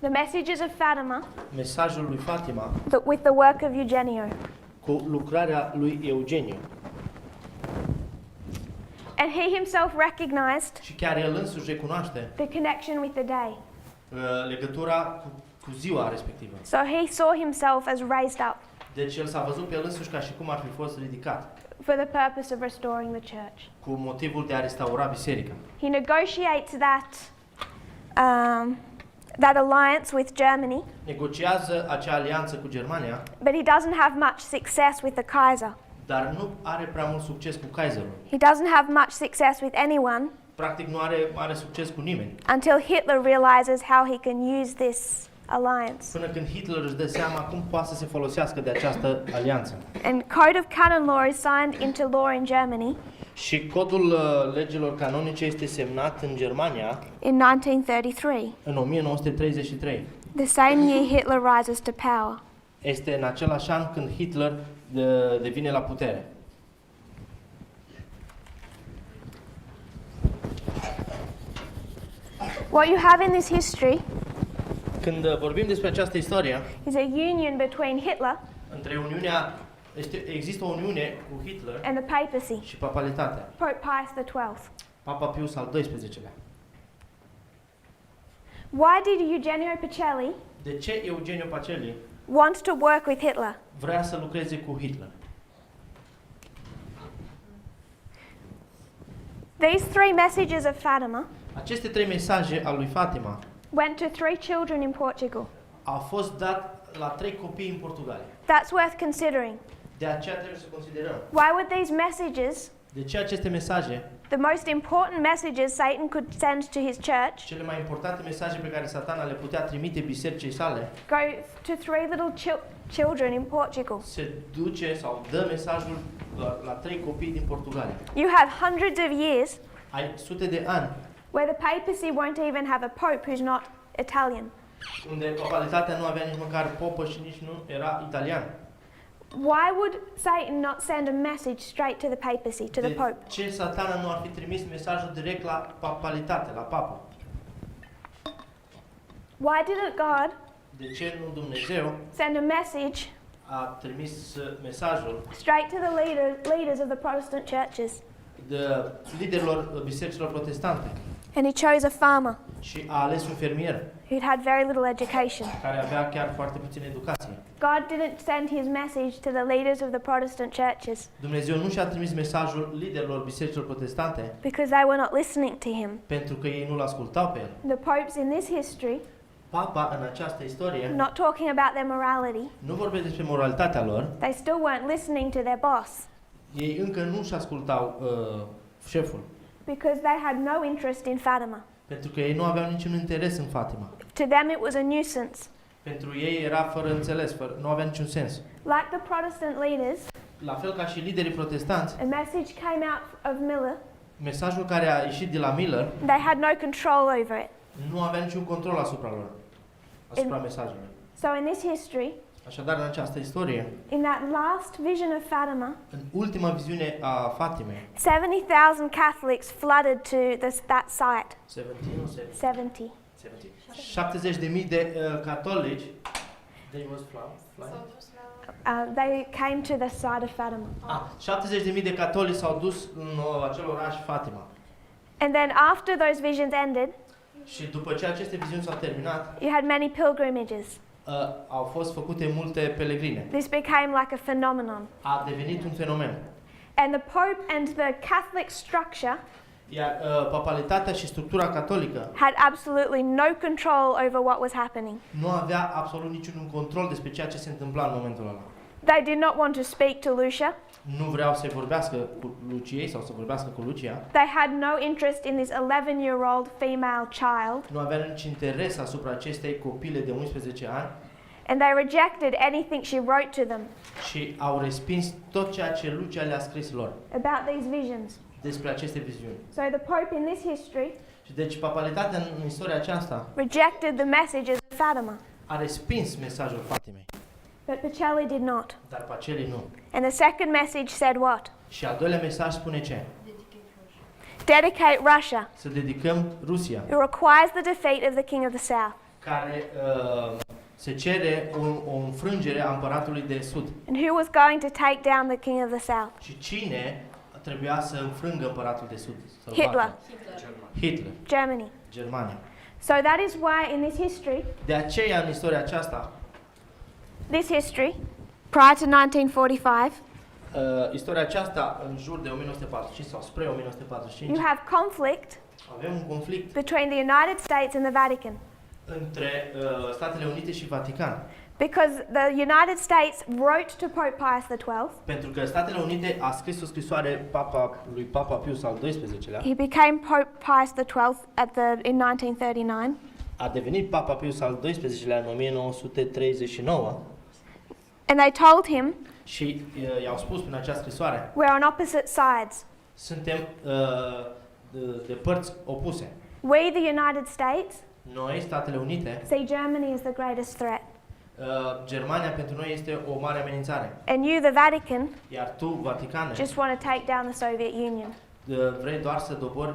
Speaker 1: the messages of Fatima
Speaker 2: mesajul lui Fatima
Speaker 1: with the work of Eugenio.
Speaker 2: cu lucrarea lui Eugeniu.
Speaker 1: And he himself recognized
Speaker 2: Și chiar el însuși recunoaște
Speaker 1: the connection with the day.
Speaker 2: legătura cu ziua respectivă.
Speaker 1: So he saw himself as raised up
Speaker 2: Deci el s-a văzut pe el însuși ca și cum ar fi fost ridicat,
Speaker 1: for the purpose of restoring the church.
Speaker 2: cu motivul de a restaura biserica.
Speaker 1: He negotiates that alliance with Germany,
Speaker 2: Negociază acea alianță cu Germania,
Speaker 1: but he doesn't have much success with the Kaiser.
Speaker 2: dar nu are prea mult succes cu Kaiserul.
Speaker 1: He doesn't have much success with anyone
Speaker 2: Practic nu are mare succes cu nimeni.
Speaker 1: until Hitler realizes how he can use this alliance.
Speaker 2: Până când Hitler își dă seama cum poate să se folosească de această alianță.
Speaker 1: And Code of Canon Law is signed into law in Germany
Speaker 2: Și codul legilor canonice este semnat în Germania
Speaker 1: in 1933,
Speaker 2: în 1933.
Speaker 1: the same year Hitler rises to power.
Speaker 2: Este în același an când Hitler devine la putere.
Speaker 1: What you have in this history
Speaker 2: Când vorbim despre această istorie,
Speaker 1: is a union between Hitler
Speaker 2: există o uniune cu Hitler
Speaker 1: and the papacy,
Speaker 2: și papalitatea.
Speaker 1: Pope Pius XII.
Speaker 2: Papa Pius al XII-lea.
Speaker 1: Why did Eugenio Pacelli
Speaker 2: De ce Eugenio Pacelli
Speaker 1: want to work with Hitler?
Speaker 2: vrea să lucreze cu Hitler?
Speaker 1: These three messages of Fatima
Speaker 2: Aceste 3 mesaje al lui Fatima
Speaker 1: went to 3 children in Portugal.
Speaker 2: au fost dat la 3 copii în Portugalia.
Speaker 1: That's worth considering.
Speaker 2: De aceea trebuie să considerăm.
Speaker 1: Why would these messages,
Speaker 2: De ce aceste mesaje,
Speaker 1: the most important messages Satan could send to his church,
Speaker 2: cele mai importante mesaje pe care Satana le putea trimite bisericii sale,
Speaker 1: go to 3 little children in Portugal?
Speaker 2: se duce sau dă mesajul la 3 copii din Portugalia.
Speaker 1: You have hundreds of years
Speaker 2: Ai sute de ani
Speaker 1: where the papacy won't even have a pope who's not Italian.
Speaker 2: unde papalitatea nu avea nici măcar popă și nici nu era italian.
Speaker 1: Why would Satan not send a message straight to the papacy, to the
Speaker 2: De
Speaker 1: pope?
Speaker 2: ce Satana nu ar fi trimis mesajul direct la papalitate, la papă?
Speaker 1: Why didn't God
Speaker 2: De ce nu Dumnezeu
Speaker 1: send a message
Speaker 2: a trimis mesajul
Speaker 1: straight to the leaders of the Protestant churches?
Speaker 2: de liderilor bisericilor protestante
Speaker 1: And he chose a farmer
Speaker 2: și a ales un fermier
Speaker 1: who'd had very little education.
Speaker 2: care avea chiar foarte puțină educație.
Speaker 1: God didn't send his message to the leaders of the Protestant churches
Speaker 2: Dumnezeu nu și-a trimis mesajul liderilor bisericilor protestante
Speaker 1: because they were not listening to him.
Speaker 2: pentru că ei nu-l ascultau pe el.
Speaker 1: The popes in this history,
Speaker 2: Papa, în această istorie,
Speaker 1: not talking about their morality,
Speaker 2: nu vorbesc despre moralitatea lor,
Speaker 1: they still weren't listening to their boss
Speaker 2: ei încă nu-și ascultau șeful,
Speaker 1: because they had no interest in Fatima.
Speaker 2: pentru că ei nu aveau niciun interes în Fatima.
Speaker 1: To them it was a nuisance.
Speaker 2: Pentru ei era fără înțeles, nu avea niciun sens.
Speaker 1: Like the Protestant leaders,
Speaker 2: La fel ca și liderii protestanți,
Speaker 1: a message came out of Miller,
Speaker 2: mesajul care a ieșit de la Miller
Speaker 1: they had no control over it.
Speaker 2: nu avea niciun control asupra lor, asupra mesajului.
Speaker 1: So in this history,
Speaker 2: Așadar, în această istorie,
Speaker 1: in that last vision of Fatima,
Speaker 2: în ultima viziune a Fatimei,
Speaker 1: 70,000 Catholics flooded to that site.
Speaker 2: 70.
Speaker 1: 70.
Speaker 2: 70.000 de catolici they was flying.
Speaker 1: They came to the site of Fatima.
Speaker 2: 70.000 de catolici s-au dus în acel oraș Fatima.
Speaker 1: And then after those visions ended,
Speaker 2: Și după ce aceste viziuni s-au terminat,
Speaker 1: you had many pilgrimages.
Speaker 2: au fost făcute multe pelegrine.
Speaker 1: This became like a phenomenon.
Speaker 2: A devenit un fenomen.
Speaker 1: And the Pope and the Catholic structure
Speaker 2: Iar papalitatea și structura catolică
Speaker 1: had absolutely no control over what was happening.
Speaker 2: nu avea absolut niciun control despre ceea ce se întâmpla în momentul ăla.
Speaker 1: They did not want to speak to Lucia.
Speaker 2: Nu vreau să vorbească cu Luciei sau să vorbească cu Lucia.
Speaker 1: They had no interest in this 11-year-old female child.
Speaker 2: Nu avea nici interes asupra acestei copile de 11 ani.
Speaker 1: And they rejected anything she wrote to them
Speaker 2: Și au respins tot ceea ce Lucia le-a scris lor
Speaker 1: about these visions.
Speaker 2: despre aceste viziuni.
Speaker 1: So the Pope in this history
Speaker 2: Și deci papalitatea în istoria aceasta
Speaker 1: rejected the messages of Fatima,
Speaker 2: a respins mesajul Fatimei,
Speaker 1: but Pacelli did not.
Speaker 2: dar Pacelli nu.
Speaker 1: And the second message said what?
Speaker 2: Și al doilea mesaj spune ce?
Speaker 1: Dedicate Russia,
Speaker 2: Să dedicăm Rusia,
Speaker 1: who requires the defeat of the King of the South.
Speaker 2: care se cere o înfrângere a împăratului de Sud.
Speaker 1: And who was going to take down the King of the South?
Speaker 2: Și cine trebuia să înfrângă împăratul de Sud? Să-l
Speaker 1: Hitler.
Speaker 2: bată? Hitler,
Speaker 1: Germany.
Speaker 2: Germania.
Speaker 1: So that is why in this history,
Speaker 2: De aceea, în istoria aceasta,
Speaker 1: prior to 1945,
Speaker 2: istoria aceasta, în jur de 1945 sau spre 1945,
Speaker 1: you have conflict
Speaker 2: avem un conflict
Speaker 1: between the United States and the Vatican.
Speaker 2: între Statele Unite și Vatican.
Speaker 1: Because the United States wrote to Pope Pius XII,
Speaker 2: Pentru că Statele Unite a scris o scrisoare lui Papa Pius al XII-lea,
Speaker 1: he became Pope Pius XII in 1939,
Speaker 2: a devenit Papa Pius al XII-lea în 1939
Speaker 1: and they told him,
Speaker 2: și i-au spus prin această scrisoare,
Speaker 1: we're on opposite sides.
Speaker 2: suntem de părți opuse.
Speaker 1: We, the United States,
Speaker 2: Noi, Statele Unite,
Speaker 1: see Germany as the greatest threat.
Speaker 2: Germania pentru noi este o mare amenințare.
Speaker 1: And you, the Vatican,
Speaker 2: Iar tu, Vaticane,
Speaker 1: just want to take down the Soviet Union.
Speaker 2: vrei doar să dobori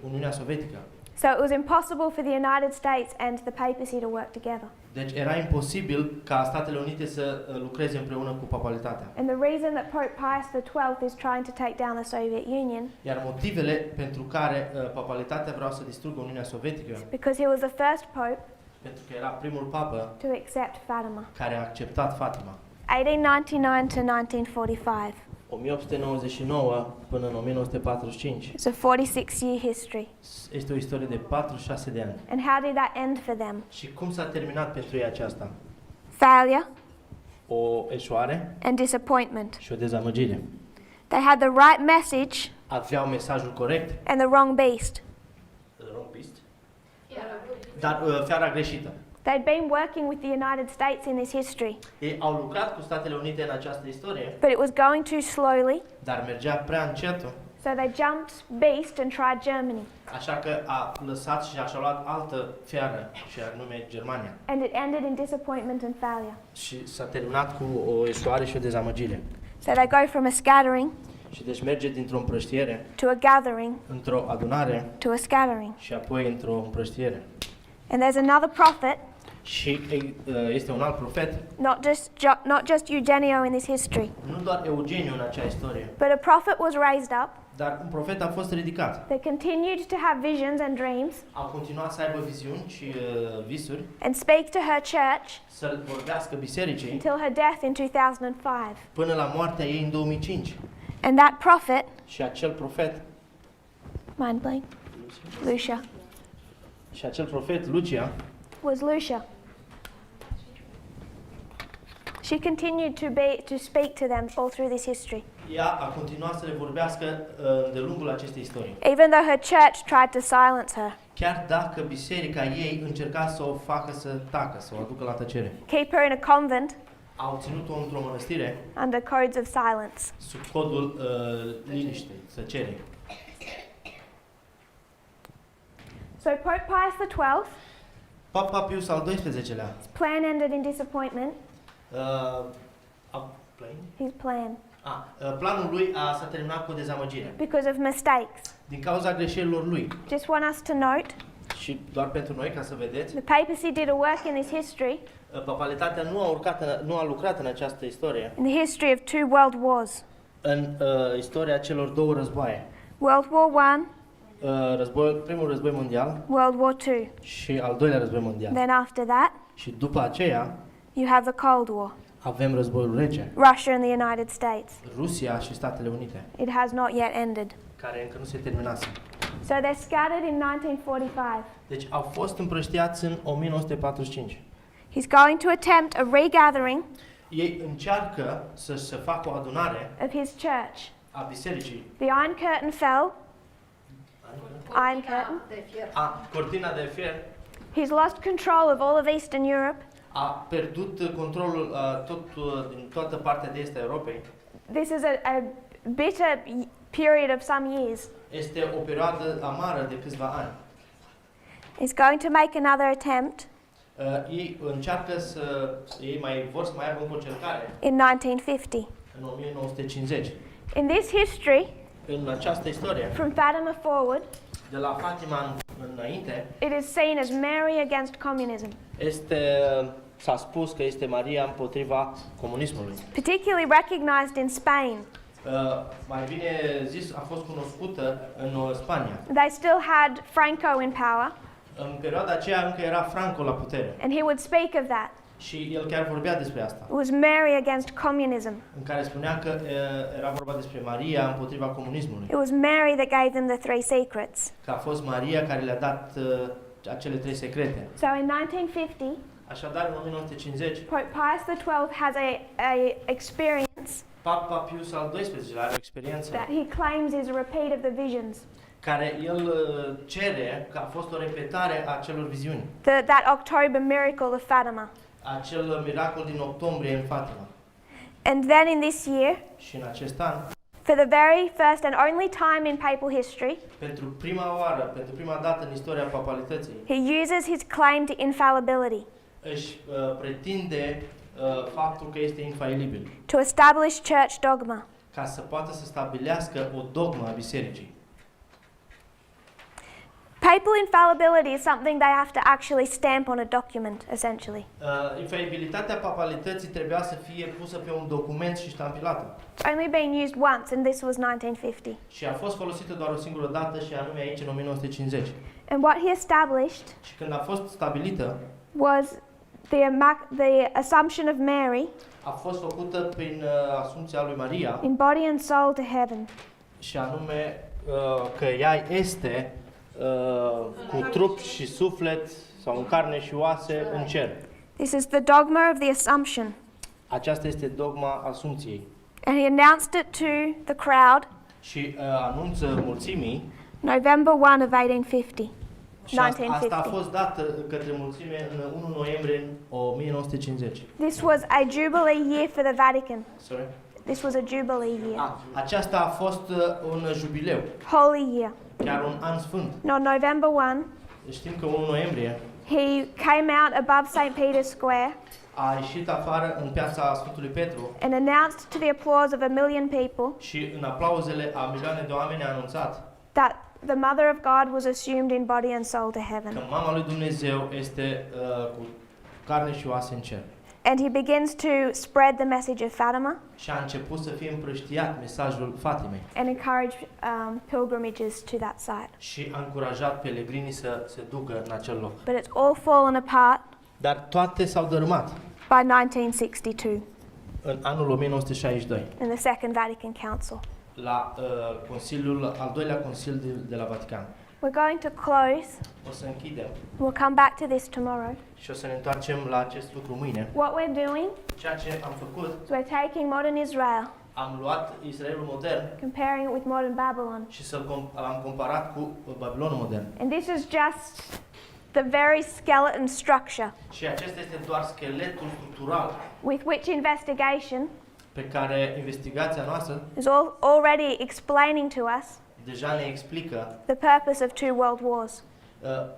Speaker 2: Uniunea Sovietică.
Speaker 1: So it was impossible for the United States and the papacy to work together.
Speaker 2: Deci era imposibil ca Statele Unite să lucreze împreună cu papalitatea.
Speaker 1: And the reason that Pope Pius XII is trying to take down the Soviet Union
Speaker 2: Iar motivele pentru care papalitatea vrea să distrugă Uniunea Sovietică,
Speaker 1: because he was the first pope
Speaker 2: pentru că era primul papă
Speaker 1: to accept Fatima.
Speaker 2: care a acceptat Fatima.
Speaker 1: 1899 to 1945.
Speaker 2: 1899 până în 1945.
Speaker 1: It's a 46-year history.
Speaker 2: Este o istorie de 46 de ani.
Speaker 1: And how did that end for them?
Speaker 2: Și cum s-a terminat pentru ei aceasta?
Speaker 1: Failure
Speaker 2: O eșoare
Speaker 1: and disappointment.
Speaker 2: și o dezamăgire.
Speaker 1: They had the right message
Speaker 2: Aveau mesajul corect,
Speaker 1: and the wrong beast.
Speaker 2: dar fiara greșită.
Speaker 1: They'd been working with the United States in this history,
Speaker 2: Ei au lucrat cu Statele Unite în această istorie,
Speaker 1: but it was going too slowly,
Speaker 2: dar mergea prea încetul,
Speaker 1: so they jumped beast and tried Germany.
Speaker 2: așa că a lăsat și și-a luat altă fiară, și anume Germania.
Speaker 1: And it ended in disappointment and failure.
Speaker 2: Și s-a terminat cu o eșoare și o dezamăgire.
Speaker 1: So they go from a scattering
Speaker 2: Și deci merge dintr-o împrăștiere
Speaker 1: to a gathering
Speaker 2: într-o adunare
Speaker 1: to a scattering.
Speaker 2: și apoi într-o împrăștiere.
Speaker 1: And there's another prophet,
Speaker 2: Și este un alt profet,
Speaker 1: not just Eugenio in this history,
Speaker 2: nu doar Eugeniu în acea istorie,
Speaker 1: but a prophet was raised up.
Speaker 2: dar un profet a fost ridicat.
Speaker 1: They continued to have visions and dreams
Speaker 2: A continuat să aibă viziuni și visuri,
Speaker 1: and speak to her church
Speaker 2: să vorbească bisericii
Speaker 1: until her death in 2005.
Speaker 2: până la moartea ei în 2005.
Speaker 1: And that prophet,
Speaker 2: Și acel profet,
Speaker 1: mind blank, Lucia,
Speaker 2: Lucia,
Speaker 1: was Lucia. She continued to speak to them all through this history,
Speaker 2: ea a continuat să le vorbească de lungul acestei istorii.
Speaker 1: even though her church tried to silence her,
Speaker 2: Chiar dacă biserica ei încerca să o facă să tacă, să o aducă la tăcere.
Speaker 1: keep her in a convent
Speaker 2: Au ținut-o într-o mănăstire
Speaker 1: under codes of silence.
Speaker 2: sub codul liniștei, tăcerii.
Speaker 1: So Pope Pius XII,
Speaker 2: Papa Pius al XII-lea,
Speaker 1: plan ended in disappointment. His plan,
Speaker 2: planul lui s-a terminat cu o dezamăgire
Speaker 1: because of mistakes.
Speaker 2: din cauza greșelilor lui.
Speaker 1: Just want us to note,
Speaker 2: Și doar pentru noi, ca să vedeți,
Speaker 1: the papacy did a work in this history,
Speaker 2: papalitatea nu a lucrat în această istorie,
Speaker 1: in the history of two world wars.
Speaker 2: în istoria celor două războaie.
Speaker 1: World War I,
Speaker 2: Primul război mondial
Speaker 1: World War II.
Speaker 2: și al doilea război mondial.
Speaker 1: Then after that,
Speaker 2: Și după aceea
Speaker 1: you have the Cold War,
Speaker 2: avem războiul rece,
Speaker 1: Russia and the United States.
Speaker 2: Rusia și Statele Unite,
Speaker 1: It has not yet ended.
Speaker 2: care încă nu se terminase.
Speaker 1: So they're scattered in 1945.
Speaker 2: Deci au fost împrăștiați în 1945.
Speaker 1: He's going to attempt a regathering
Speaker 2: Ei încearcă să se facă o adunare
Speaker 1: of his church.
Speaker 2: a bisericii.
Speaker 1: The Iron Curtain fell. Iron Curtain.
Speaker 2: Cortina de fier
Speaker 1: He's lost control of all of Eastern Europe.
Speaker 2: a pierdut controlul din toată partea de est a Europei.
Speaker 1: This is a bitter period of some years.
Speaker 2: Este o perioadă amară de câțiva ani.
Speaker 1: He's going to make another attempt
Speaker 2: Ei mai vor să mai aibă încă o încercare
Speaker 1: in 1950.
Speaker 2: în 1950.
Speaker 1: In this history,
Speaker 2: În această istorie,
Speaker 1: from Fatima forward,
Speaker 2: de la Fatima înainte,
Speaker 1: it is seen as Mary against communism,
Speaker 2: s-a spus că este Maria împotriva comunismului.
Speaker 1: particularly recognized in Spain.
Speaker 2: Mai bine zis, a fost cunoscută în Spania.
Speaker 1: They still had Franco in power,
Speaker 2: În perioada aceea încă era Franco la putere
Speaker 1: and he would speak of that.
Speaker 2: și el chiar vorbea despre asta,
Speaker 1: It was Mary against communism.
Speaker 2: în care spunea că era vorba despre Maria împotriva comunismului.
Speaker 1: It was Mary that gave them the three secrets.
Speaker 2: Că a fost Maria care le-a dat acele 3 secrete.
Speaker 1: So in 1950,
Speaker 2: Așadar, în 1950,
Speaker 1: Pope Pius XII has a experience
Speaker 2: Papa Pius al XII-lea are o experiență
Speaker 1: that he claims is a repeat of the visions.
Speaker 2: care el cere că a fost o repetare a acelor viziuni.
Speaker 1: That October miracle of Fatima.
Speaker 2: Acel miracol din octombrie în Fatima.
Speaker 1: And then in this year,
Speaker 2: Și în acest an,
Speaker 1: for the very first and only time in papal history,
Speaker 2: pentru prima dată în istoria papalității,
Speaker 1: he uses his claim to infallibility
Speaker 2: își pretinde faptul că este infailibil,
Speaker 1: to establish church dogma.
Speaker 2: ca să poată să stabilească o dogmă a bisericii.
Speaker 1: Papal infallibility is something they have to actually stamp on a document, essentially.
Speaker 2: Infalibilitatea papalității trebuia să fie pusă pe un document și ștampilată.
Speaker 1: It's only been used once, and this was 1950.
Speaker 2: Și a fost folosită doar o singură dată și anume aici în 1950.
Speaker 1: And what he established
Speaker 2: Și când a fost stabilită,
Speaker 1: was the assumption of Mary
Speaker 2: a fost făcută prin asumția lui Maria
Speaker 1: in body and soul to heaven.
Speaker 2: și anume că ea este cu trup și suflet sau în carne și oase în cer.
Speaker 1: This is the dogma of the Assumption.
Speaker 2: Aceasta este dogma asumției.
Speaker 1: And he announced it to the crowd
Speaker 2: Și anunță mulțimii
Speaker 1: November 1 of 1850.
Speaker 2: și asta a
Speaker 1: 1950.
Speaker 2: fost dată către mulțime în 1 noiembrie în 1950.
Speaker 1: This was a jubilee year for the Vatican.
Speaker 2: Sorry?
Speaker 1: This was a jubilee year.
Speaker 2: Aceasta a fost un jubileu,
Speaker 1: Holy year.
Speaker 2: chiar un an sfânt.
Speaker 1: And on November 1,
Speaker 2: Știm că 1 noiembrie
Speaker 1: he came out above St. Peter's Square
Speaker 2: a ieșit afară în piața Sfântului Petru
Speaker 1: and announced to the applause of 1 million people
Speaker 2: și în aplauzele a milioane de oameni a anunțat
Speaker 1: that the Mother of God was assumed in body and soul to
Speaker 2: că
Speaker 1: heaven.
Speaker 2: mama lui Dumnezeu este cu carne și oase în cer.
Speaker 1: And he begins to spread the message of Fatima
Speaker 2: Și a început să fie împrăștiat mesajul Fatimei
Speaker 1: and encourage pilgrimages to that site.
Speaker 2: și a încurajat pelegrinii să se ducă în acel loc.
Speaker 1: But it's all fallen apart
Speaker 2: Dar toate s-au dărâmat
Speaker 1: by 1962
Speaker 2: în anul 1962
Speaker 1: in the Second Vatican Council.
Speaker 2: la al doilea Consiliu de la Vatican.
Speaker 1: We're going to close.
Speaker 2: O să închidem
Speaker 1: We'll come back to this tomorrow.
Speaker 2: și o să ne întoarcem la acest lucru mâine.
Speaker 1: What we're doing
Speaker 2: Ceea ce am făcut,
Speaker 1: is we're taking modern Israel,
Speaker 2: am luat Israelul modern
Speaker 1: comparing it with modern Babylon.
Speaker 2: și l-am comparat cu Babilonul modern.
Speaker 1: And this is just the very skeleton structure
Speaker 2: Și acesta este doar scheletul structural
Speaker 1: with which investigation
Speaker 2: pe care investigația noastră
Speaker 1: is already explaining to us
Speaker 2: deja ne explică
Speaker 1: the purpose of 2 world wars.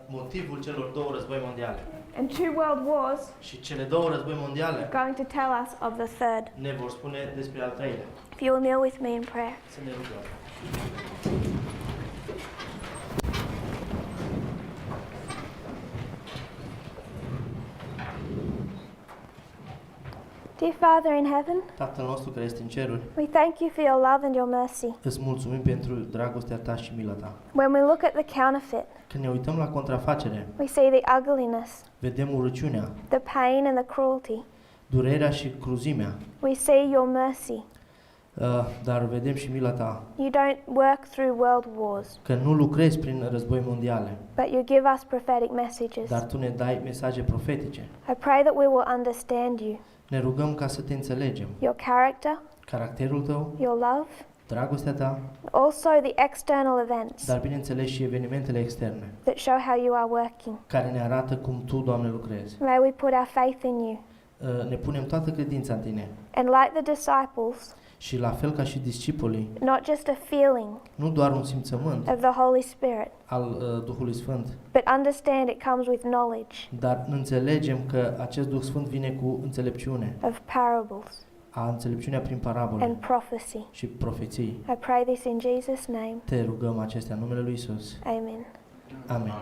Speaker 2: motivul celor două război mondiale.
Speaker 1: And 2 world wars
Speaker 2: Și cele două război mondiale
Speaker 1: are going to tell us of the third.
Speaker 2: ne vor spune despre al treilea.
Speaker 1: If you will kneel with me in prayer.
Speaker 2: Să ne rugăm.
Speaker 1: Dear Father in heaven,
Speaker 2: Tatăl nostru care este în ceruri,
Speaker 1: we thank you for your love and your mercy.
Speaker 2: îți mulțumim pentru dragostea ta și mila ta.
Speaker 1: When we look at the counterfeit,
Speaker 2: Când ne uităm la contrafacere,
Speaker 1: we see the ugliness,
Speaker 2: vedem urăciunea,
Speaker 1: the pain and the cruelty.
Speaker 2: durerea și cruzimea,
Speaker 1: We see your mercy.
Speaker 2: dar vedem și mila ta,
Speaker 1: You don't work through world wars,
Speaker 2: că nu lucrezi prin război mondiale,
Speaker 1: but you give us prophetic messages.
Speaker 2: dar tu ne dai mesaje profetice.
Speaker 1: I pray that we will understand you,
Speaker 2: Ne rugăm ca să te înțelegem,
Speaker 1: your character,
Speaker 2: caracterul tău,
Speaker 1: your love,
Speaker 2: dragostea ta,
Speaker 1: also the external events
Speaker 2: dar bineînțeles și evenimentele externe,
Speaker 1: that show how you are working.
Speaker 2: care ne arată cum tu, Doamne, lucrezi.
Speaker 1: May we put our faith in you.
Speaker 2: Ne punem toată credința în tine
Speaker 1: And like the disciples,
Speaker 2: și la fel ca și discipolii,
Speaker 1: not just a feeling
Speaker 2: nu doar un simțământ
Speaker 1: of the Holy Spirit,
Speaker 2: al Duhului Sfânt,
Speaker 1: but understand it comes with knowledge
Speaker 2: dar înțelegem că acest Duh Sfânt vine cu înțelepciune,
Speaker 1: of parables
Speaker 2: înțelepciunea prin parabole
Speaker 1: and prophecy.
Speaker 2: și profeții.
Speaker 1: I pray this in Jesus' name.
Speaker 2: Te rugăm acestea în numele lui Isus.
Speaker 1: Amen.
Speaker 2: Amen.